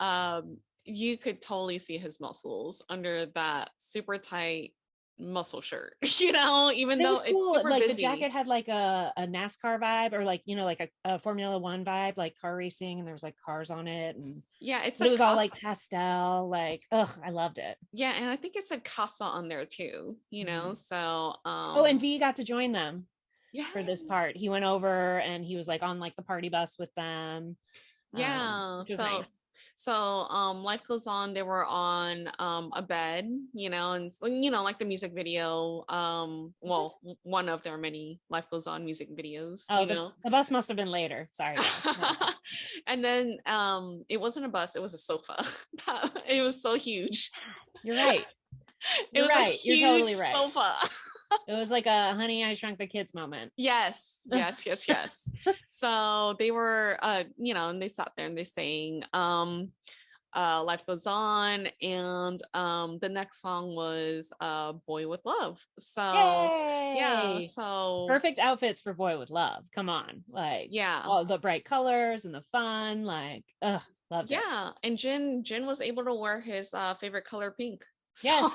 you could totally see his muscles under that super tight muscle shirt, even though it's cool. Super like busy. The jacket had like a NASCAR vibe, or like like a Formula One vibe, like car racing, and there was like cars on it, and it was all like pastel, like, I loved it. Yeah, and I think it said Casa on there too, so and V got to join them for this part. He went over and he was like on like the party bus with them. Which was nice. So Life Goes On, they were on a bed, and like the music video, one of their many Life Goes On music videos. The bus must have been later. Sorry. And then it wasn't a bus, it was a sofa. It was so huge. You're right. You're totally right. Sofa. It was like a Honey, I Shrunk the Kids moment. Yes. So they were, and they sat there and they sang Life Goes On. And the next song was Boy with Love. So, yay! Yeah. So perfect outfits for Boy with Love. Come on. Like, all the bright colors and the fun. Like, loved it. Yeah. And Jin was able to wear his favorite color, pink. So. Yes.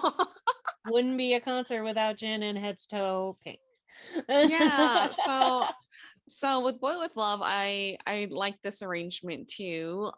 Wouldn't be a concert without Jin and head to toe pink. Yeah. So with Boy with Love, I like this arrangement too.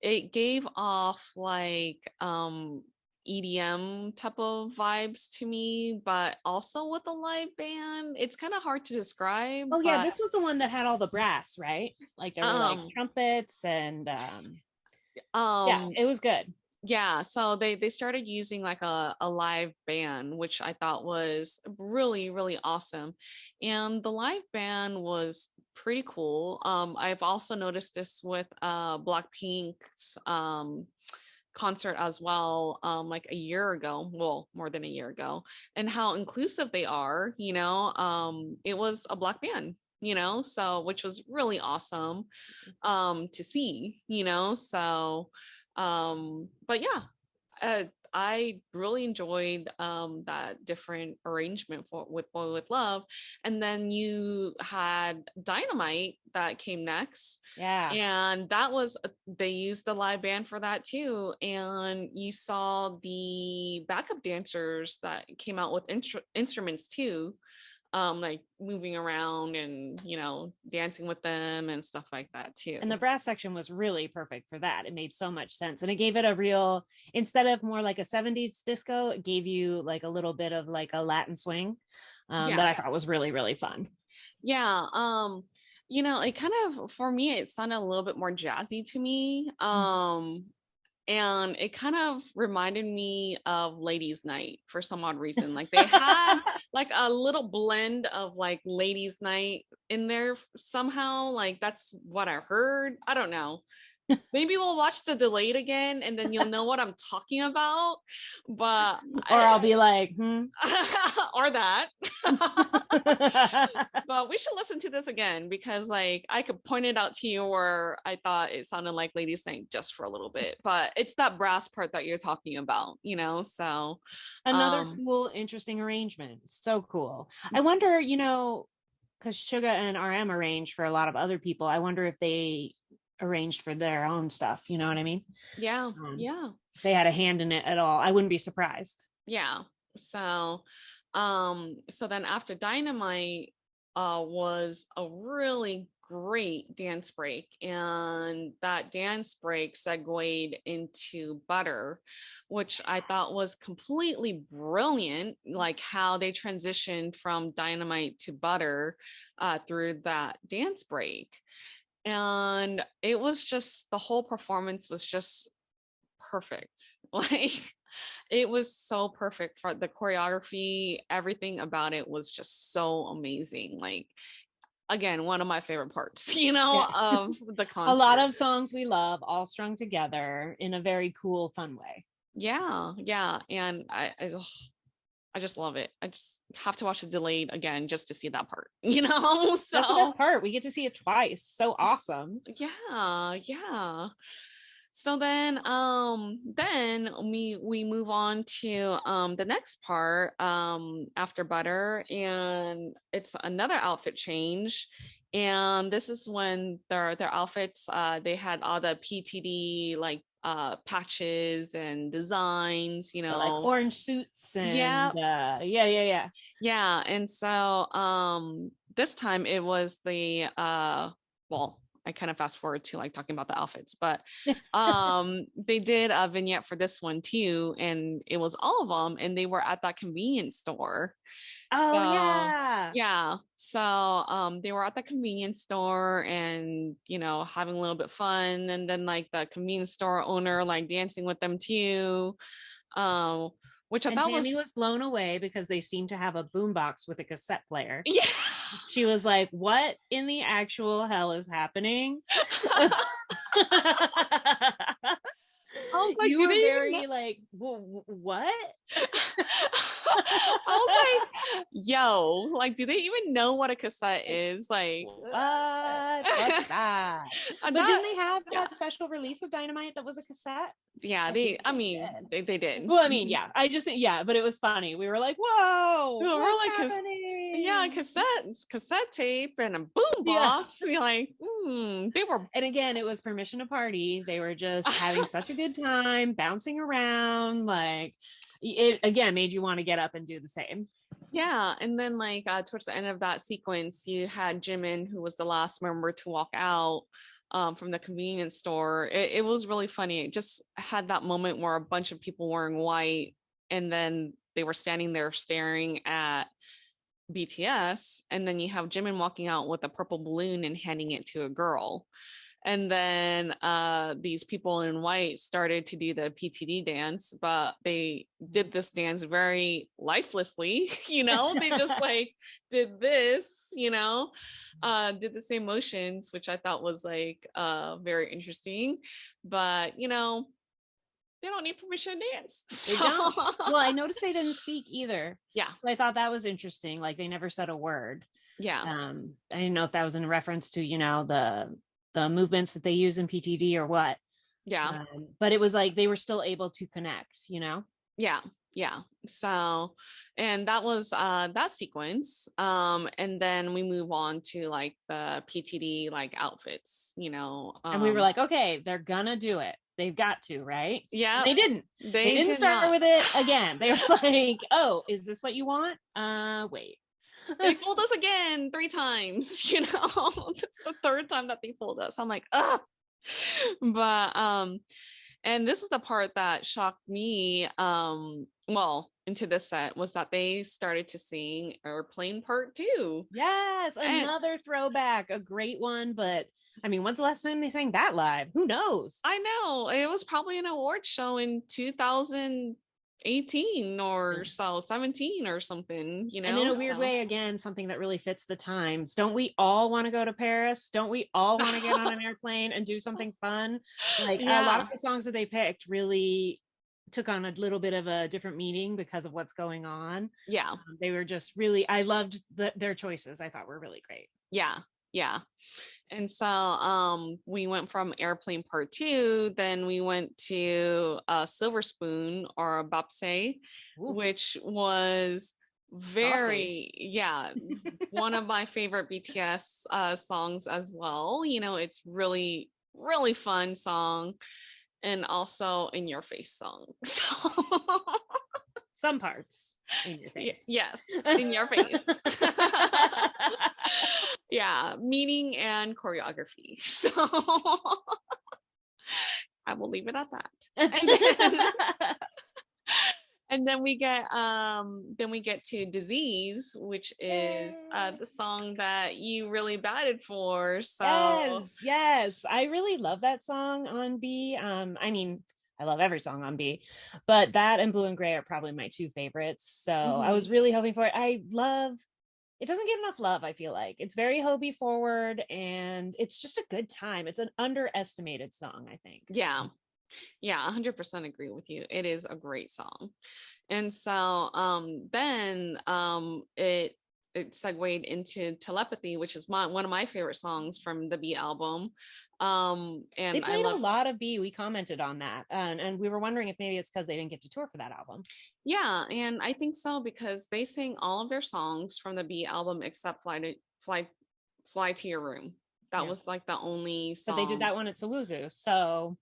It gave off like EDM type of vibes to me, but also with a live band. It's kind of hard to describe. Oh yeah, this was the one that had all the brass, right? Like there were like trumpets and it was good. Yeah, so they started using like a live band, which I thought was really, really awesome. And the live band was pretty cool. I've also noticed this with Blackpink's concert as well, like a year ago, well, more than a year ago, and how inclusive they are, it was a Black band, so which was really awesome to see, so but yeah, I really enjoyed that different arrangement with Boy with Love. And then you had Dynamite that came next. Yeah. And that was, they used the live band for that too. And you saw the backup dancers that came out with instruments too, like moving around and dancing with them and stuff like that too. And the brass section was really perfect for that. It made so much sense, and it gave it a real, instead of more like a 70s disco, it gave you like a little bit of like a Latin swing that I thought was really, really fun. Yeah. It kind of, for me, it sounded a little bit more jazzy to me. And it kind of reminded me of Ladies Night for some odd reason. Like they had like a little blend of like Ladies Night in there somehow. Like that's what I heard. I don't know. Maybe we'll watch the delayed again and then you'll know what I'm talking about. But I'll be like, or that. But we should listen to this again because like I could point it out to you where I thought it sounded like Ladies Night just for a little bit, but it's that brass part that you're talking about, so another cool, interesting arrangement. So cool. I wonder, because Suga and RM arranged for a lot of other people, I wonder if they arranged for their own stuff, you know what I mean? Yeah. They had a hand in it at all. I wouldn't be surprised. Yeah. So then after Dynamite was a really great dance break, and that dance break segued into Butter, which I thought was completely brilliant, like how they transitioned from Dynamite to Butter through that dance break. And it was just, the whole performance was just perfect. Like it was so perfect. For the choreography, everything about it was just so amazing. Like again, one of my favorite parts, of the concert. A lot of songs we love all strung together in a very cool, fun way. Yeah. And I just love it. I just have to watch the delayed again just to see that part, So that's the best part. We get to see it twice. So awesome. Yeah. So then we move on to the next part after Butter, and it's another outfit change. And this is when their outfits, they had all the PTD like patches and designs, so like orange suits and yeah. And so this time it was the well, I kind of fast forward to like talking about the outfits, but they did a vignette for this one too, and it was all of them, and they were at that convenience store. Yeah. So they were at the convenience store and having a little bit fun, and then like the convenience store owner like dancing with them too. Which I thought Tammy was blown away because they seemed to have a boombox with a cassette player. Yeah. She was like, what in the actual hell is happening? I was like, you were very like, what? I was like, yo, like, do they even know what a cassette is? Like, what's that? But didn't they have that special release of Dynamite that was a cassette? Yeah, they did. Well, I mean, yeah, but it was funny. We were like, whoa, we're like, cassette tape and a boombox. Yeah. Like, they were. And again, it was permission to party. They were just having such a good time, bouncing around. Like, it again made you want to get up and do the same. Yeah, and then like towards the end of that sequence, you had Jimin, who was the last member to walk out from the convenience store. It was really funny. It just had that moment where a bunch of people wearing white, and then they were standing there staring at BTS, and then you have Jimin walking out with a purple balloon and handing it to a girl. And then these people in white started to do the PTD dance, but they did this dance very lifelessly, they just like did this, did the same motions, which I thought was like very interesting. But, they don't need permission to dance. They don't. Well, I noticed they didn't speak either. Yeah. So I thought that was interesting. Like they never said a word. Yeah. I didn't know if that was in reference to, the movements that they use in PTD or what. Yeah. But it was like they were still able to connect, Yeah. Yeah. So, and that was that sequence. And then we move on to like the PTD like outfits, and we were like, okay, they're gonna do it. They've got to, right? Yeah. And they didn't. They didn't start with it again. They were like, oh, is this what you want? Wait. They fooled us again 3 times, It's the 3rd time that they fooled us. I'm like, ugh. But and this is the part that shocked me into this set was that they started to sing Airplane Part 2. Yes, another throwback, a great one. But I mean, when's the last time they sang that live? Who knows? I know, it was probably an award show in 2018 or so, 17 or something, and in a weird way, again, something that really fits the times. Don't we all want to go to Paris? Don't we all want to get on an airplane and do something fun? Like a lot of the songs that they picked really took on a little bit of a different meaning because of what's going on. Yeah. They were just really, I loved their choices. I thought were really great. Yeah. And so we went from Airplane Part 2, then we went to Silver Spoon or Bapse, which was very one of my favorite BTS songs as well. It's really, really fun song, and also in your face song. So some parts in your face. Yes, in your face. Yeah, meaning and choreography. So I will leave it at that. And then we get to Disease, which is the song that you really batted for. So yes, I really love that song on B. I mean, I love every song on B, but that and Blue and Gray are probably my 2 favorites. So I was really hoping for it. It doesn't get enough love, I feel like. It's very Hobie forward, and it's just a good time. It's an underestimated song, I think. Yeah, 100% agree with you. It is a great song. And so then it segued into Telepathy, which is one of my favorite songs from the B album. And they played a lot of B. We commented on that, and we were wondering if maybe it's because they didn't get to tour for that album. Yeah, and I think so, because they sang all of their songs from the B album except Fly to Your Room. That was like the only song. But they did that one at Sawuzu, so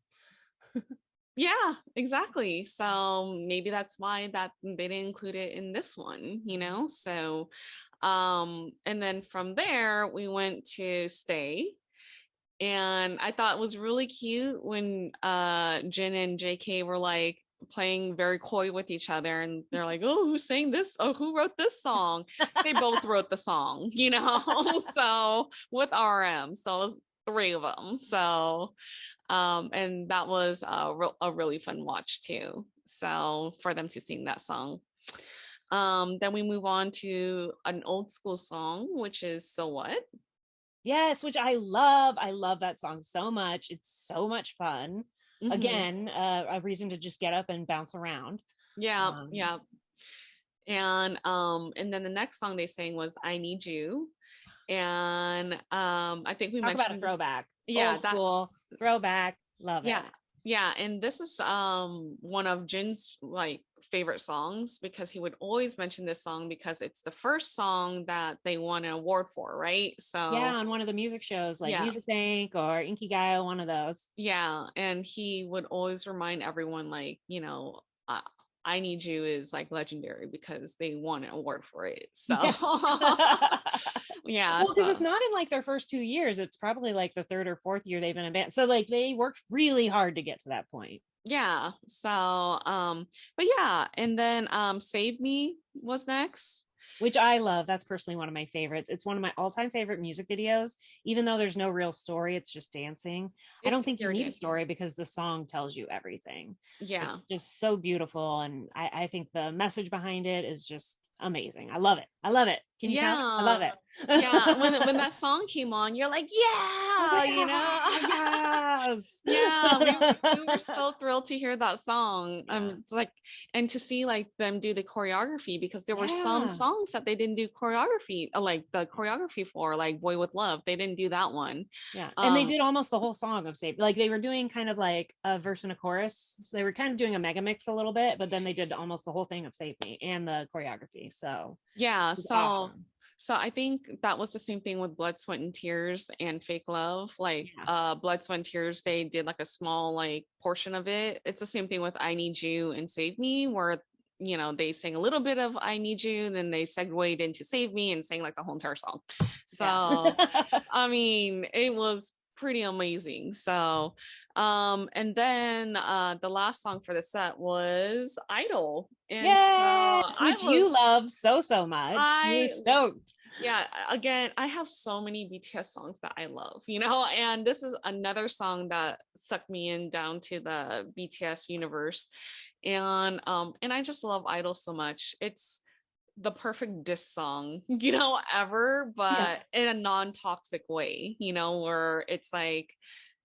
yeah, exactly. So maybe that's why that they didn't include it in this one, So and then from there we went to Stay. And I thought it was really cute when Jin and JK were like playing very coy with each other, and they're like, oh, who sang this? Oh, who wrote this song? They both wrote the song, so with RM. So it was 3 of them. So and that was a really fun watch too. So for them to sing that song. Then we move on to an old school song, which is So What? Yes, which I love. I love that song so much. It's so much fun. Again, a reason to just get up and bounce around. Yeah. And then the next song they sang was I Need You. And I think we mentioned about a throwback. Yeah, old school throwback. Love it. Yeah, and this is one of Jin's like favorite songs, because he would always mention this song because it's the first song that they won an award for, right? So on one of the music shows like Music Bank or Inkigayo, one of those. Yeah, and he would always remind everyone like, I Need You is like legendary because they won an award for it. So yeah. Well, because it's not in like their first 2 years. It's probably like the 3rd or 4th year they've been in band. So like they worked really hard to get to that point. Yeah. So but yeah, and then Save Me was next. Which I love. That's personally one of my favorites. It's one of my all-time favorite music videos, even though there's no real story. It's just dancing. I don't think you need a story because the song tells you everything. Yeah. It's just so beautiful. And I think the message behind it is just amazing. I love it. Can you tell? I Yeah. love it. Yeah. When that song came on, you're like, yeah, like, you know? yes. Yeah, we were so thrilled to hear that song. It's like, and to see like them do the choreography, because there were some songs that they didn't do choreography, like the choreography for, like Boy with Love. They didn't do that one. Yeah. And they did almost the whole song of Save. Like they were doing kind of like a verse and a chorus. So they were kind of doing a mega mix a little bit, but then they did almost the whole thing of Save Me and the choreography. So yeah, awesome. so I think that was the same thing with Blood, Sweat, and Tears and Fake Love. Like Blood, Sweat, and Tears, they did like a small like portion of it. It's the same thing with I Need You and Save Me, where you know they sang a little bit of I Need You, then they segued into Save Me and sang like the whole entire song. So I mean, it was pretty amazing. So and then the last song for the set was Idol. And yes, so which you love so much. You're stoked. Yeah, again, I have so many BTS songs that I love, you know, and this is another song that sucked me in down to the BTS universe. And I just love Idol so much. It's the perfect diss song, you know, ever, but in a non-toxic way, you know, where it's like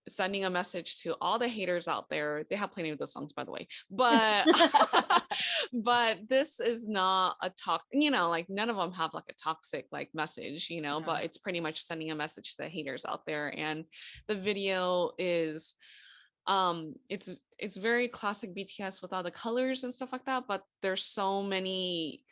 sending a message to all the haters out there. They have plenty of those songs, by the way, but but this is not a you know, like none of them have like a toxic like message, you know, but it's pretty much sending a message to the haters out there. And the video is it's very classic BTS with all the colors and stuff like that, but there's so many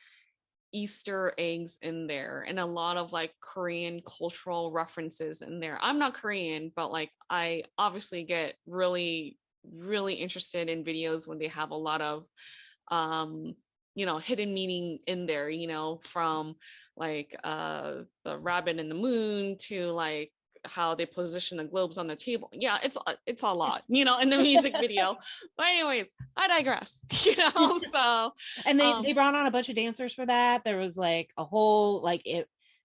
Easter eggs in there and a lot of like Korean cultural references in there. I'm not Korean, but like I obviously get really interested in videos when they have a lot of you know, hidden meaning in there, you know, from like the rabbit in the moon to like how they position the globes on the table. Yeah, it's a lot, you know, in the music video. But anyways, I digress, you know. So and they brought on a bunch of dancers for that. There was like a whole like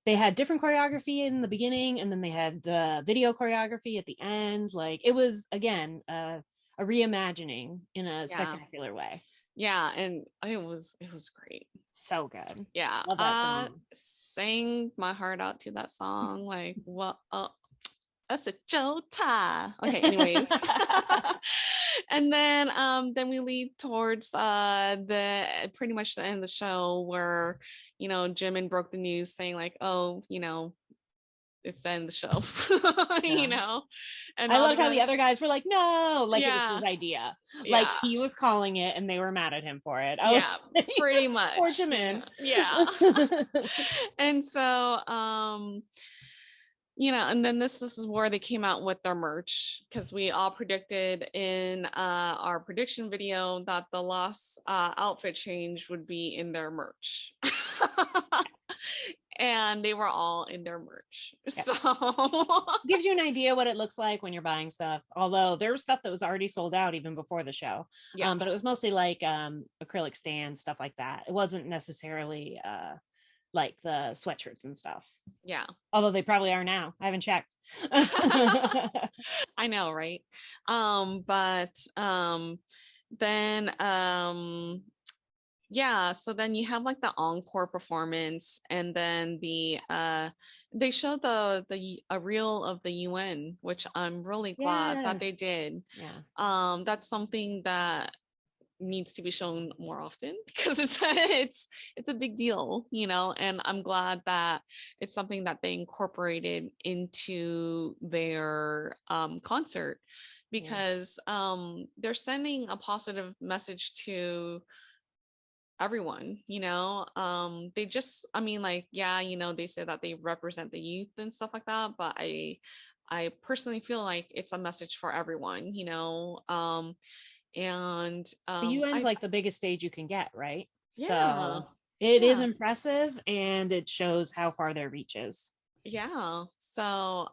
they had different choreography in the beginning, and then they had the video choreography at the end. Like it was again a reimagining in a spectacular way. Yeah, and it was great. So good. Yeah. Love that song. Sang my heart out to that song. Like, what that's a Jota. Okay, anyways. And then we lead towards the pretty much the end of the show where, you know, Jimin broke the news saying like, oh, you know, it's the end of the show. You know. And I loved how the other guys were like, no, like it was his idea. Like he was calling it and they were mad at him for it. Like, pretty much. Poor Jimin. Yeah. And so you know, and then this is where they came out with their merch, because we all predicted in our prediction video that the last outfit change would be in their merch. And they were all in their merch. So gives you an idea what it looks like when you're buying stuff. Although there was stuff that was already sold out even before the show. But it was mostly like acrylic stands, stuff like that. It wasn't necessarily like the sweatshirts and stuff. Yeah. Although they probably are now. I haven't checked. I know, right? But then yeah, so then you have like the encore performance, and then they showed a reel of the UN, which I'm really glad that they did. Yeah. That's something that needs to be shown more often, because it's a big deal, you know, and I'm glad that it's something that they incorporated into their concert, because they're sending a positive message to everyone, you know. They just, I mean, like, yeah, you know, they say that they represent the youth and stuff like that, but I personally feel like it's a message for everyone, you know. And the UN's like the biggest stage you can get, right? Yeah. So it is impressive, and it shows how far their reach is. Yeah. So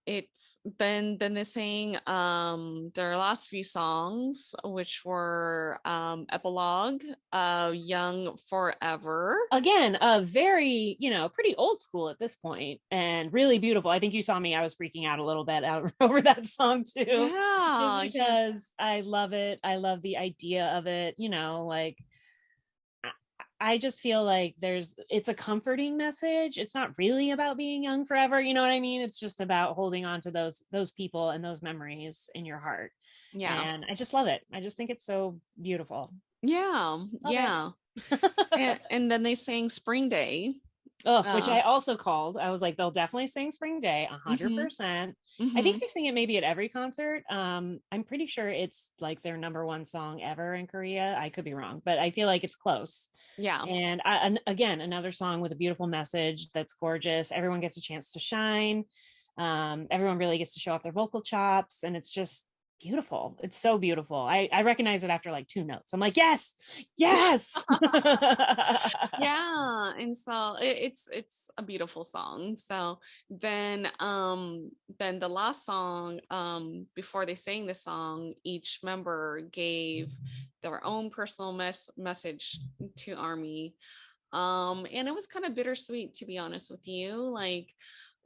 it's then they sang their last few songs, which were Epilogue, Young Forever. Again, a very, you know, pretty old school at this point, and really beautiful. I think you saw me, I was freaking out a little bit over that song too. Yeah. Just because I love it. I love the idea of it, you know, like I just feel like it's a comforting message. It's not really about being young forever. You know what I mean? It's just about holding on to those people and those memories in your heart. Yeah. And I just love it. I just think it's so beautiful. Yeah. Love Yeah. And then they sang Spring Day. Oh, which I also called. I was like, they'll definitely sing Spring Day, 100%. I think they sing it maybe at every concert. I'm pretty sure it's like their number one song ever in Korea. I could be wrong, but I feel like it's close. Yeah. And again, another song with a beautiful message that's gorgeous. Everyone gets a chance to shine. Everyone really gets to show off their vocal chops, and it's just beautiful. It's so beautiful. I recognize it after like 2 notes. I'm like, yes. Yeah. And so it's a beautiful song. So then the last song, before they sang the song, each member gave their own personal message to Army. And it was kind of bittersweet, to be honest with you. Like,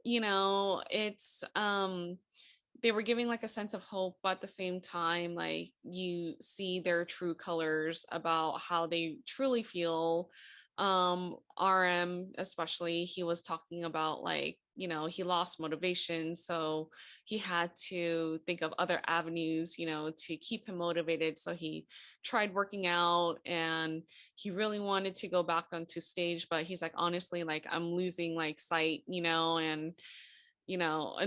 it's they were giving like a sense of hope, but at the same time, like you see their true colors about how they truly feel. RM especially, he was talking about like, he lost motivation, so he had to think of other avenues, to keep him motivated. So he tried working out, and he really wanted to go back onto stage, but he's like, honestly, like I'm losing like sight, and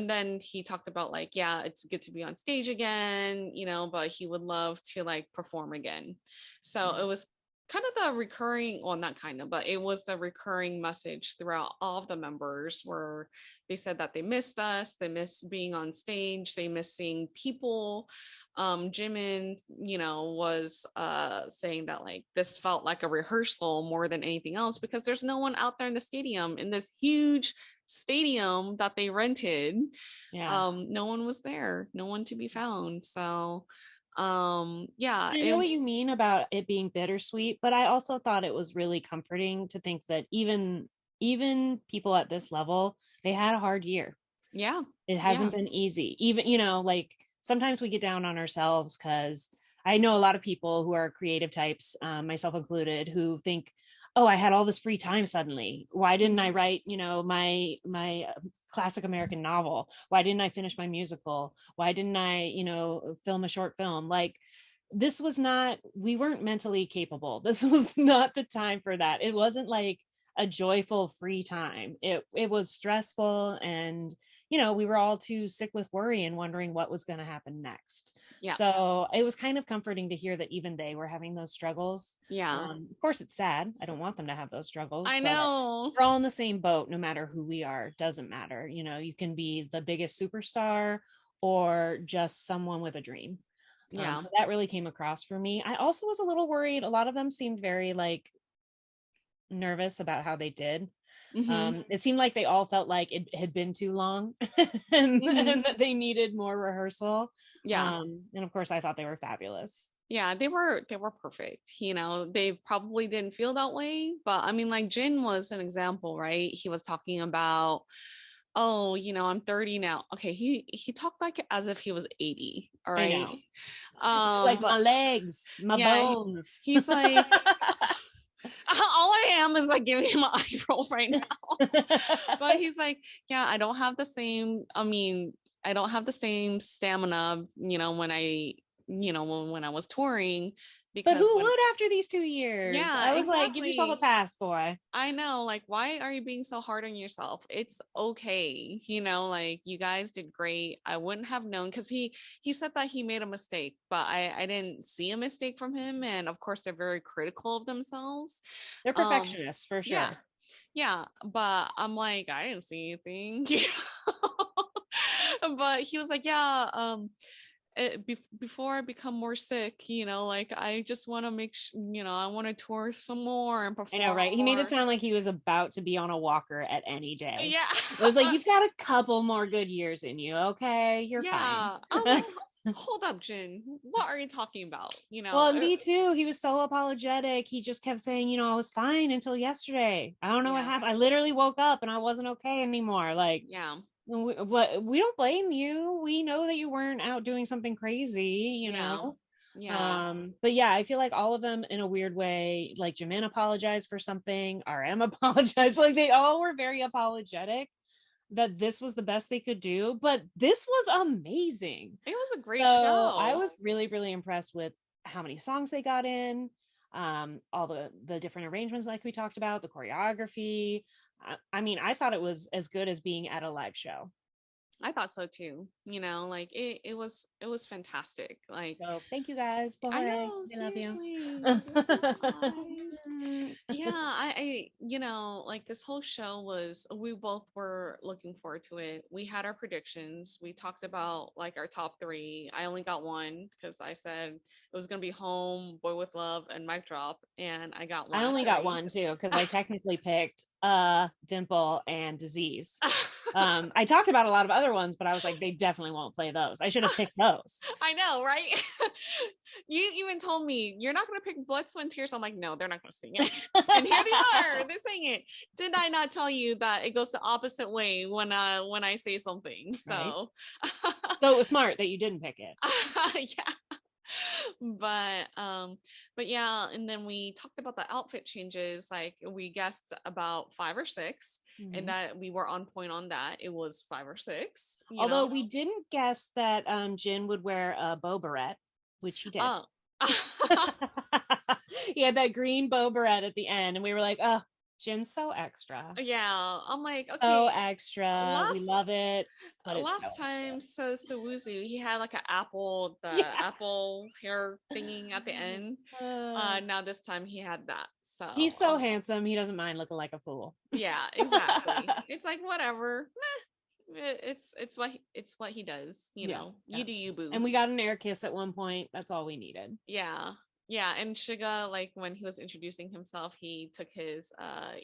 then he talked about like, yeah, it's good to be on stage again, but he would love to like perform again. So it was kind of the recurring, well, not kind of, but it was the recurring message throughout all of the members, where they said that they missed us, they miss being on stage, they miss seeing people. Jimin, was saying that like this felt like a rehearsal more than anything else, because there's no one out there in the stadium, in this huge stadium that they rented. No one was there, no one to be found. So I know what you mean about it being bittersweet, but I also thought it was really comforting to think that even people at this level, they had a hard year. It hasn't been easy. Even, like sometimes we get down on ourselves, because I know a lot of people who are creative types, myself included, who think, oh, I had all this free time suddenly. Why didn't I write, my classic American novel? Why didn't I finish my musical? Why didn't I, film a short film? Like, we weren't mentally capable. This was not the time for that. It wasn't like a joyful free time. It was stressful, and we were all too sick with worry and wondering what was going to happen next. So it was kind of comforting to hear that even they were having those struggles. Of course, it's sad. I don't want them to have those struggles. I know. We're all in the same boat, no matter who we are. Doesn't matter. You can be the biggest superstar or just someone with a dream. So that really came across for me. I also was a little worried. A lot of them seemed very like nervous about how they did. It seemed like they all felt like it had been too long and that they needed more rehearsal. And of course I thought they were fabulous. They were perfect. They probably didn't feel that way, but I mean, like Jin was an example, right? He was talking about, oh, I'm 30 now. Okay, he talked like as if he was 80. All right. Like my legs, my bones. He's like, all I am is like giving him an eye roll right now. But he's like, I don't have the same, I don't have the same stamina, when I was touring. But who would after these 2 years? I was like, give yourself a pass, boy. I know, like, why are you being so hard on yourself? It's okay, like you guys did great. I wouldn't have known, because he said that he made a mistake, but I didn't see a mistake from him. And of course, they're very critical of themselves. They're perfectionists for sure. But I'm like, I didn't see anything. But he was like, before I become more sick, like I just want to make sure, I want to tour some more and perform. I know, right? He made it sound like he was about to be on a walker at any day. It was like, you've got a couple more good years in you. Okay, you're fine. Like, hold up, Jin, what are you talking about? Well, me too. He was so apologetic. He just kept saying, I was fine until yesterday. I don't know what happened. I literally woke up and I wasn't okay anymore. Like, we don't blame you. We know that you weren't out doing something crazy, Yeah. But yeah, I feel like all of them in a weird way, like Jimin apologized for something, RM apologized, like they all were very apologetic that this was the best they could do, but this was amazing. It was a great So I show. was really, really impressed with how many songs they got in, all the different arrangements like we talked about, the choreography. I mean, I thought it was as good as being at a live show. I thought so too. You know, like it was fantastic. Like So thank you guys. I Boy, know, I love you. seriously. Love you guys. Yeah, you know, like this whole show was, we both were looking forward to it. We had our predictions. We talked about like our top three. I only got one because I said it was gonna be Home, Boy with Love, and Mic Drop, and I got one I of only got three. one too because I technically picked Dimple and Disease. I talked about a lot of other ones, but I was like, they definitely won't play those. I should have picked those. I know, right? You even told me you're not going to pick Blood, Sweat, and Tears. I'm like, no, they're not going to sing it. And here they are. They sing it. Did I not tell you that it goes the opposite way when I say something? So, right. So it was smart that you didn't pick it. Yeah. But yeah, and then we talked about the outfit changes. Like we guessed about 5 or 6, and that we were on point on that. It was 5 or 6. Although we didn't guess that Jin would wear a bow beret, which he did. Oh. He had that green bow beret at the end, and we were like, oh, Jin's so extra. Yeah, I'm like, okay, so extra. We love it. But last time, so Wuzu, he had like an apple, apple hair thingy at the end. Now this time he had that. So he's so handsome. He doesn't mind looking like a fool. Yeah, exactly. It's like whatever. It's what he does. You know, you do you, boo. And we got an air kiss at one point. That's all we needed. Yeah, and Suga, like when he was introducing himself, he took his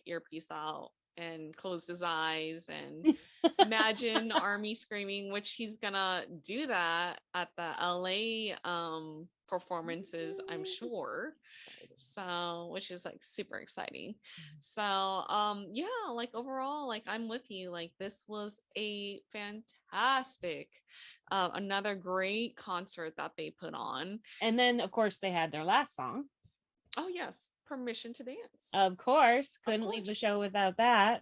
earpiece out and closed his eyes and imagine Army screaming, which he's gonna do that at the LA performances, I'm sure. So, which is like super exciting. So yeah, like overall, like I'm with you. Like this was a fantastic another great concert that they put on. And then of course they had their last song. Oh yes, Permission to Dance. Of course, couldn't leave the show without that.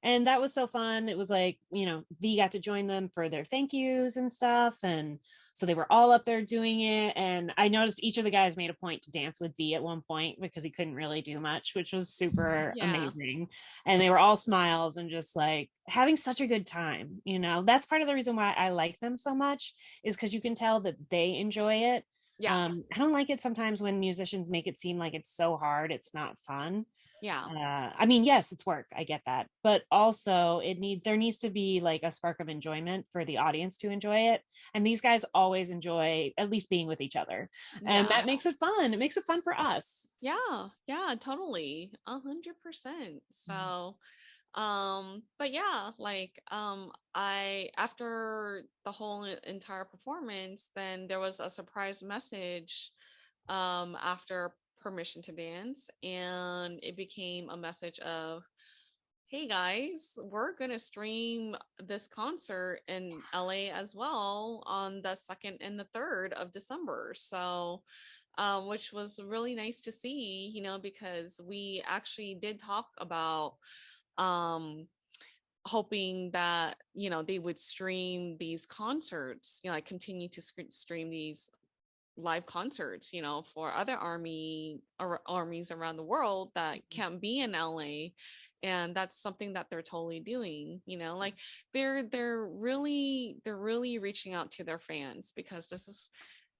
And that was so fun. It was like, you know, V got to join them for their thank yous and stuff. And so they were all up there doing it. And I noticed each of the guys made a point to dance with V at one point because he couldn't really do much, which was super amazing. And they were all smiles and just like having such a good time. You know, that's part of the reason why I like them so much, is because you can tell that they enjoy it. I don't like it sometimes when musicians make it seem like it's so hard, it's not fun. I mean, yes, it's work, I get that, but also there needs to be like a spark of enjoyment for the audience to enjoy it, and these guys always enjoy at least being with each other, and that makes it fun. It makes it fun for us. Yeah, totally, 100%. So but yeah, like I, after the whole entire performance, then there was a surprise message after Permission to Dance, and it became a message of, hey guys, we're gonna stream this concert in LA as well on the 2nd and the 3rd of December. So which was really nice to see, you know, because we actually did talk about hoping that, you know, they would stream these concerts, you know, like continue to stream these live concerts, you know, for other armies around the world that can't be in LA. And that's something that they're totally doing, you know, like they're really reaching out to their fans, because this is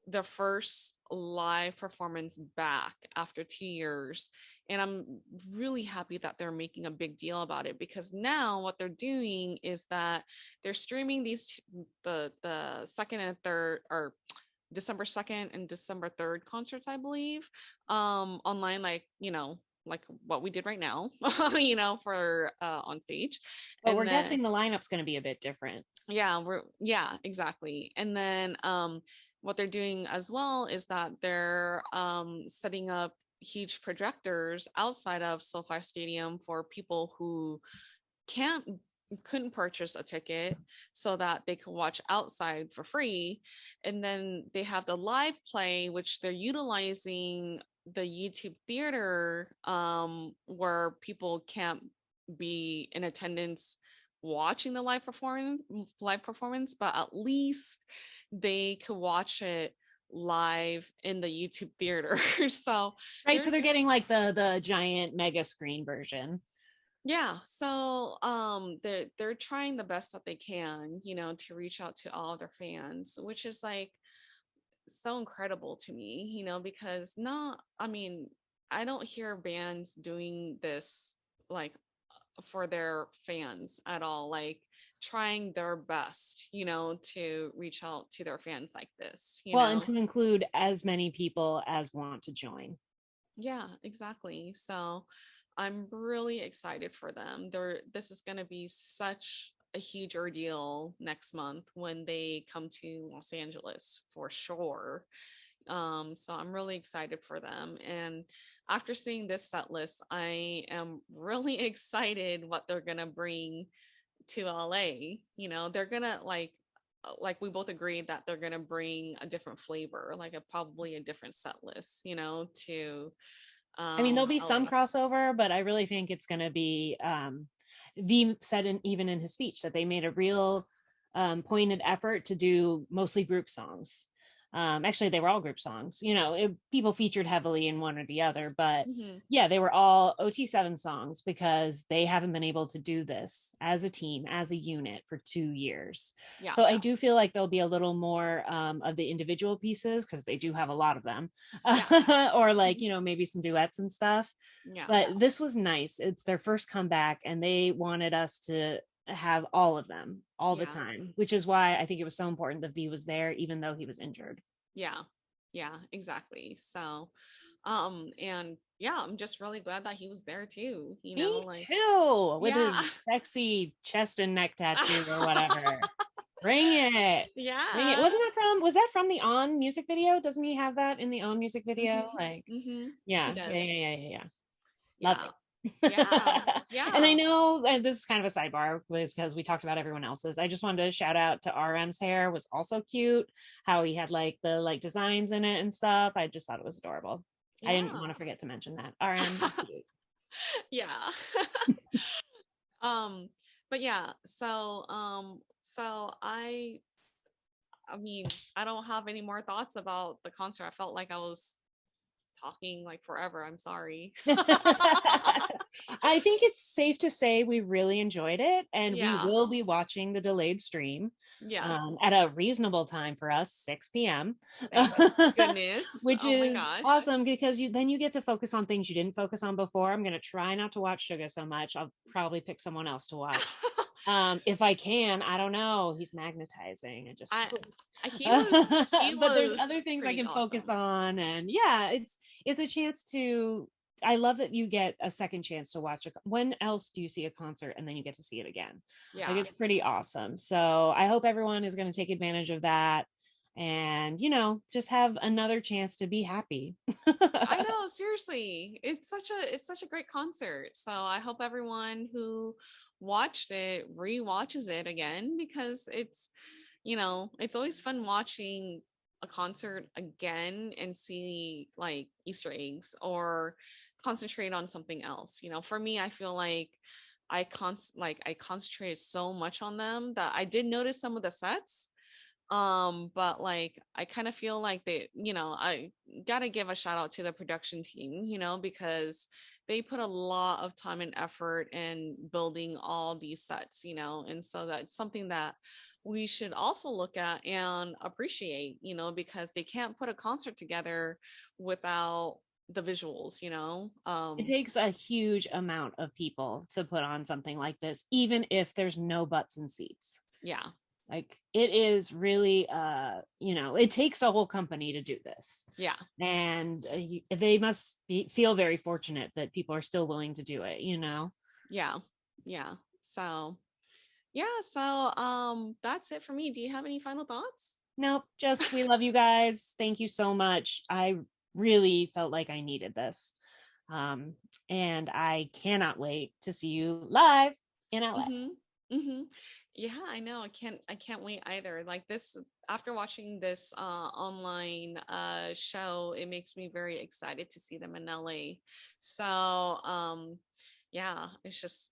the first live performance back after 2 years. And I'm really happy that they're making a big deal about it, because now what they're doing is that they're streaming these, the 2nd and 3rd, or December 2nd and December 3rd concerts, I believe, online, like, you know, like what we did right now, you know, for on stage. But we're guessing the lineup's going to be a bit different. Yeah, exactly. And then what they're doing as well is that they're setting up huge projectors outside of SoFi Stadium for people who can't couldn't purchase a ticket so that they could watch outside for free. And then they have the live play, which they're utilizing the YouTube theater, where people can't be in attendance watching the live performance, but at least they could watch it live in the YouTube theater. So Right. So they're getting like the giant mega screen version. yeah, so they're trying the best that they can, to reach out to all their fans, which is like so incredible to me, because I mean, I don't hear bands doing this like for their fans at all, like trying their best, to reach out to their fans like this, Well, and to include as many people as want to join. Yeah, exactly. So I'm really excited for them. This is going to be such a huge ordeal next month when they come to Los Angeles for sure. So I'm really excited for them. And after seeing this set list, I am really excited what they're going to bring to LA. They're going to like we both agreed that they're going to bring a different flavor, like probably a different set list, to I mean, there'll be LA. some crossover, but I really think it's going to be V said even in his speech that they made a real pointed effort to do mostly group songs. Actually, they were all group songs. People featured heavily in one or the other, but yeah, they were all OT7 songs because they haven't been able to do this as a team, as a unit for 2 years. Yeah. So I do feel like there'll be a little more of the individual pieces because they do have a lot of them, or like, maybe some duets and stuff. Yeah. But this was nice. It's their first comeback and they wanted us to have all of them all the time, which is why I think it was so important that V was there even though he was injured. Yeah, exactly. So and yeah, I'm just really glad that he was there too, Me too, with his sexy chest and neck tattoo or whatever. Bring it. Yeah. Bring it. Was that from the On music video? Doesn't he have that in the On music video? Yeah. Loved it. Yeah. And I know this is kind of a sidebar because we talked about everyone else's. I just wanted to shout out to RM's hair was also cute. How he had like the designs in it and stuff. I just thought it was adorable. I didn't want to forget to mention that. RM cute. Yeah. But yeah, so I mean, I don't have any more thoughts about the concert. I felt like I was talking like forever. I'm sorry. I think it's safe to say we really enjoyed it, and we will be watching the delayed stream at a reasonable time for us, 6 p.m. Thank goodness. Which is awesome because then you get to focus on things you didn't focus on before. I'm going to try not to watch Suga so much. I'll probably pick someone else to watch. If I can, I don't know. He's magnetizing. But there's other things I can focus on, and it's a chance to. I love that you get a second chance to watch when else do you see a concert and then you get to see it again? Like it's pretty awesome. So I hope everyone is going to take advantage of that and just have another chance to be happy. I know, seriously, it's such a great concert. So I hope everyone who watched it rewatches it again because it's always fun watching a concert again and see like Easter eggs or concentrate on something else. For me, I feel like I concentrated so much on them that I did notice some of the sets. But like I kind of feel like I gotta give a shout out to the production team, because they put a lot of time and effort in building all these sets, and so that's something that we should also look at and appreciate, because they can't put a concert together without the visuals. It takes a huge amount of people to put on something like this, even if there's no butts and seats. Like it is really it takes a whole company to do this. And they must feel very fortunate that people are still willing to do it. So that's it for me. Do you have any final thoughts? Nope, just we love you guys. Thank you so much. I really felt like I needed this. And I cannot wait to see you live in LA. Mm-hmm. Yeah, I know. I can't wait either. Like this, after watching this online show, it makes me very excited to see them in LA. So yeah, it's just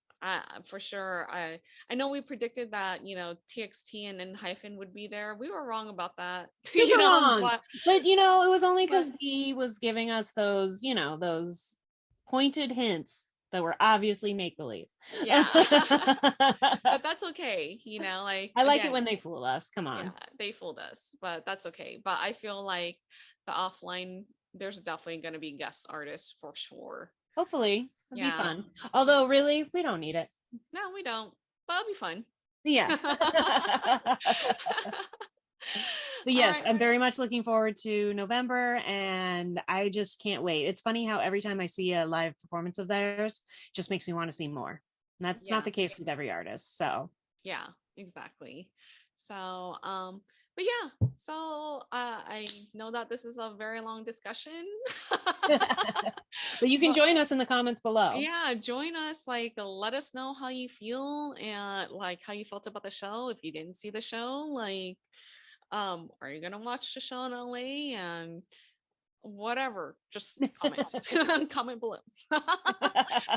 for sure. I know we predicted that, TXT and Hyphen would be there. We were wrong about that. Super wrong. But it was only but because V was giving us those, those pointed hints that were obviously make believe. yeah. But that's okay, like I like it again, when they fool us. Come yeah, on. they fooled us, but that's okay. But I feel like the offline, there's definitely going to be guest artists for sure. Hopefully, it'll be Yeah. fun. Although, really, we don't need it. No, we don't. But it'll be fun. Yeah. But All yes, right. I'm very much looking forward to November, and I just can't wait. It's funny how every time I see a live performance of theirs, it just makes me want to see more. And that's not Yeah. the case with every artist. So Yeah, exactly. So, but yeah, so I know that this is a very long discussion. but you can But join us in the comments below. yeah, join us, like let us know how you feel and like how you felt about the show. If you didn't see the show, like are you gonna watch the show in LA? And whatever, just comment. Comment below.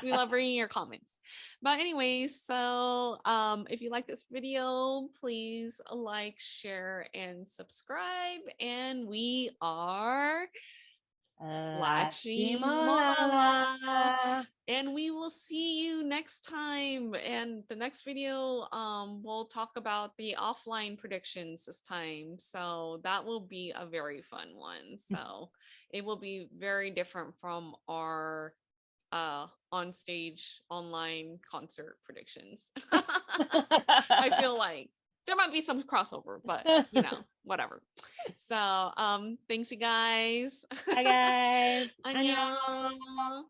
We love reading your comments. But anyways, so if you like this video, please like, share, and subscribe. And we are LaChiMolala. And we will see you next time. And the next video, we'll talk about the offline predictions this time. So that will be a very fun one. So it will be very different from our on stage online concert predictions. I feel like there might be some crossover, but whatever. So thanks you guys. Hi guys. Annyeong.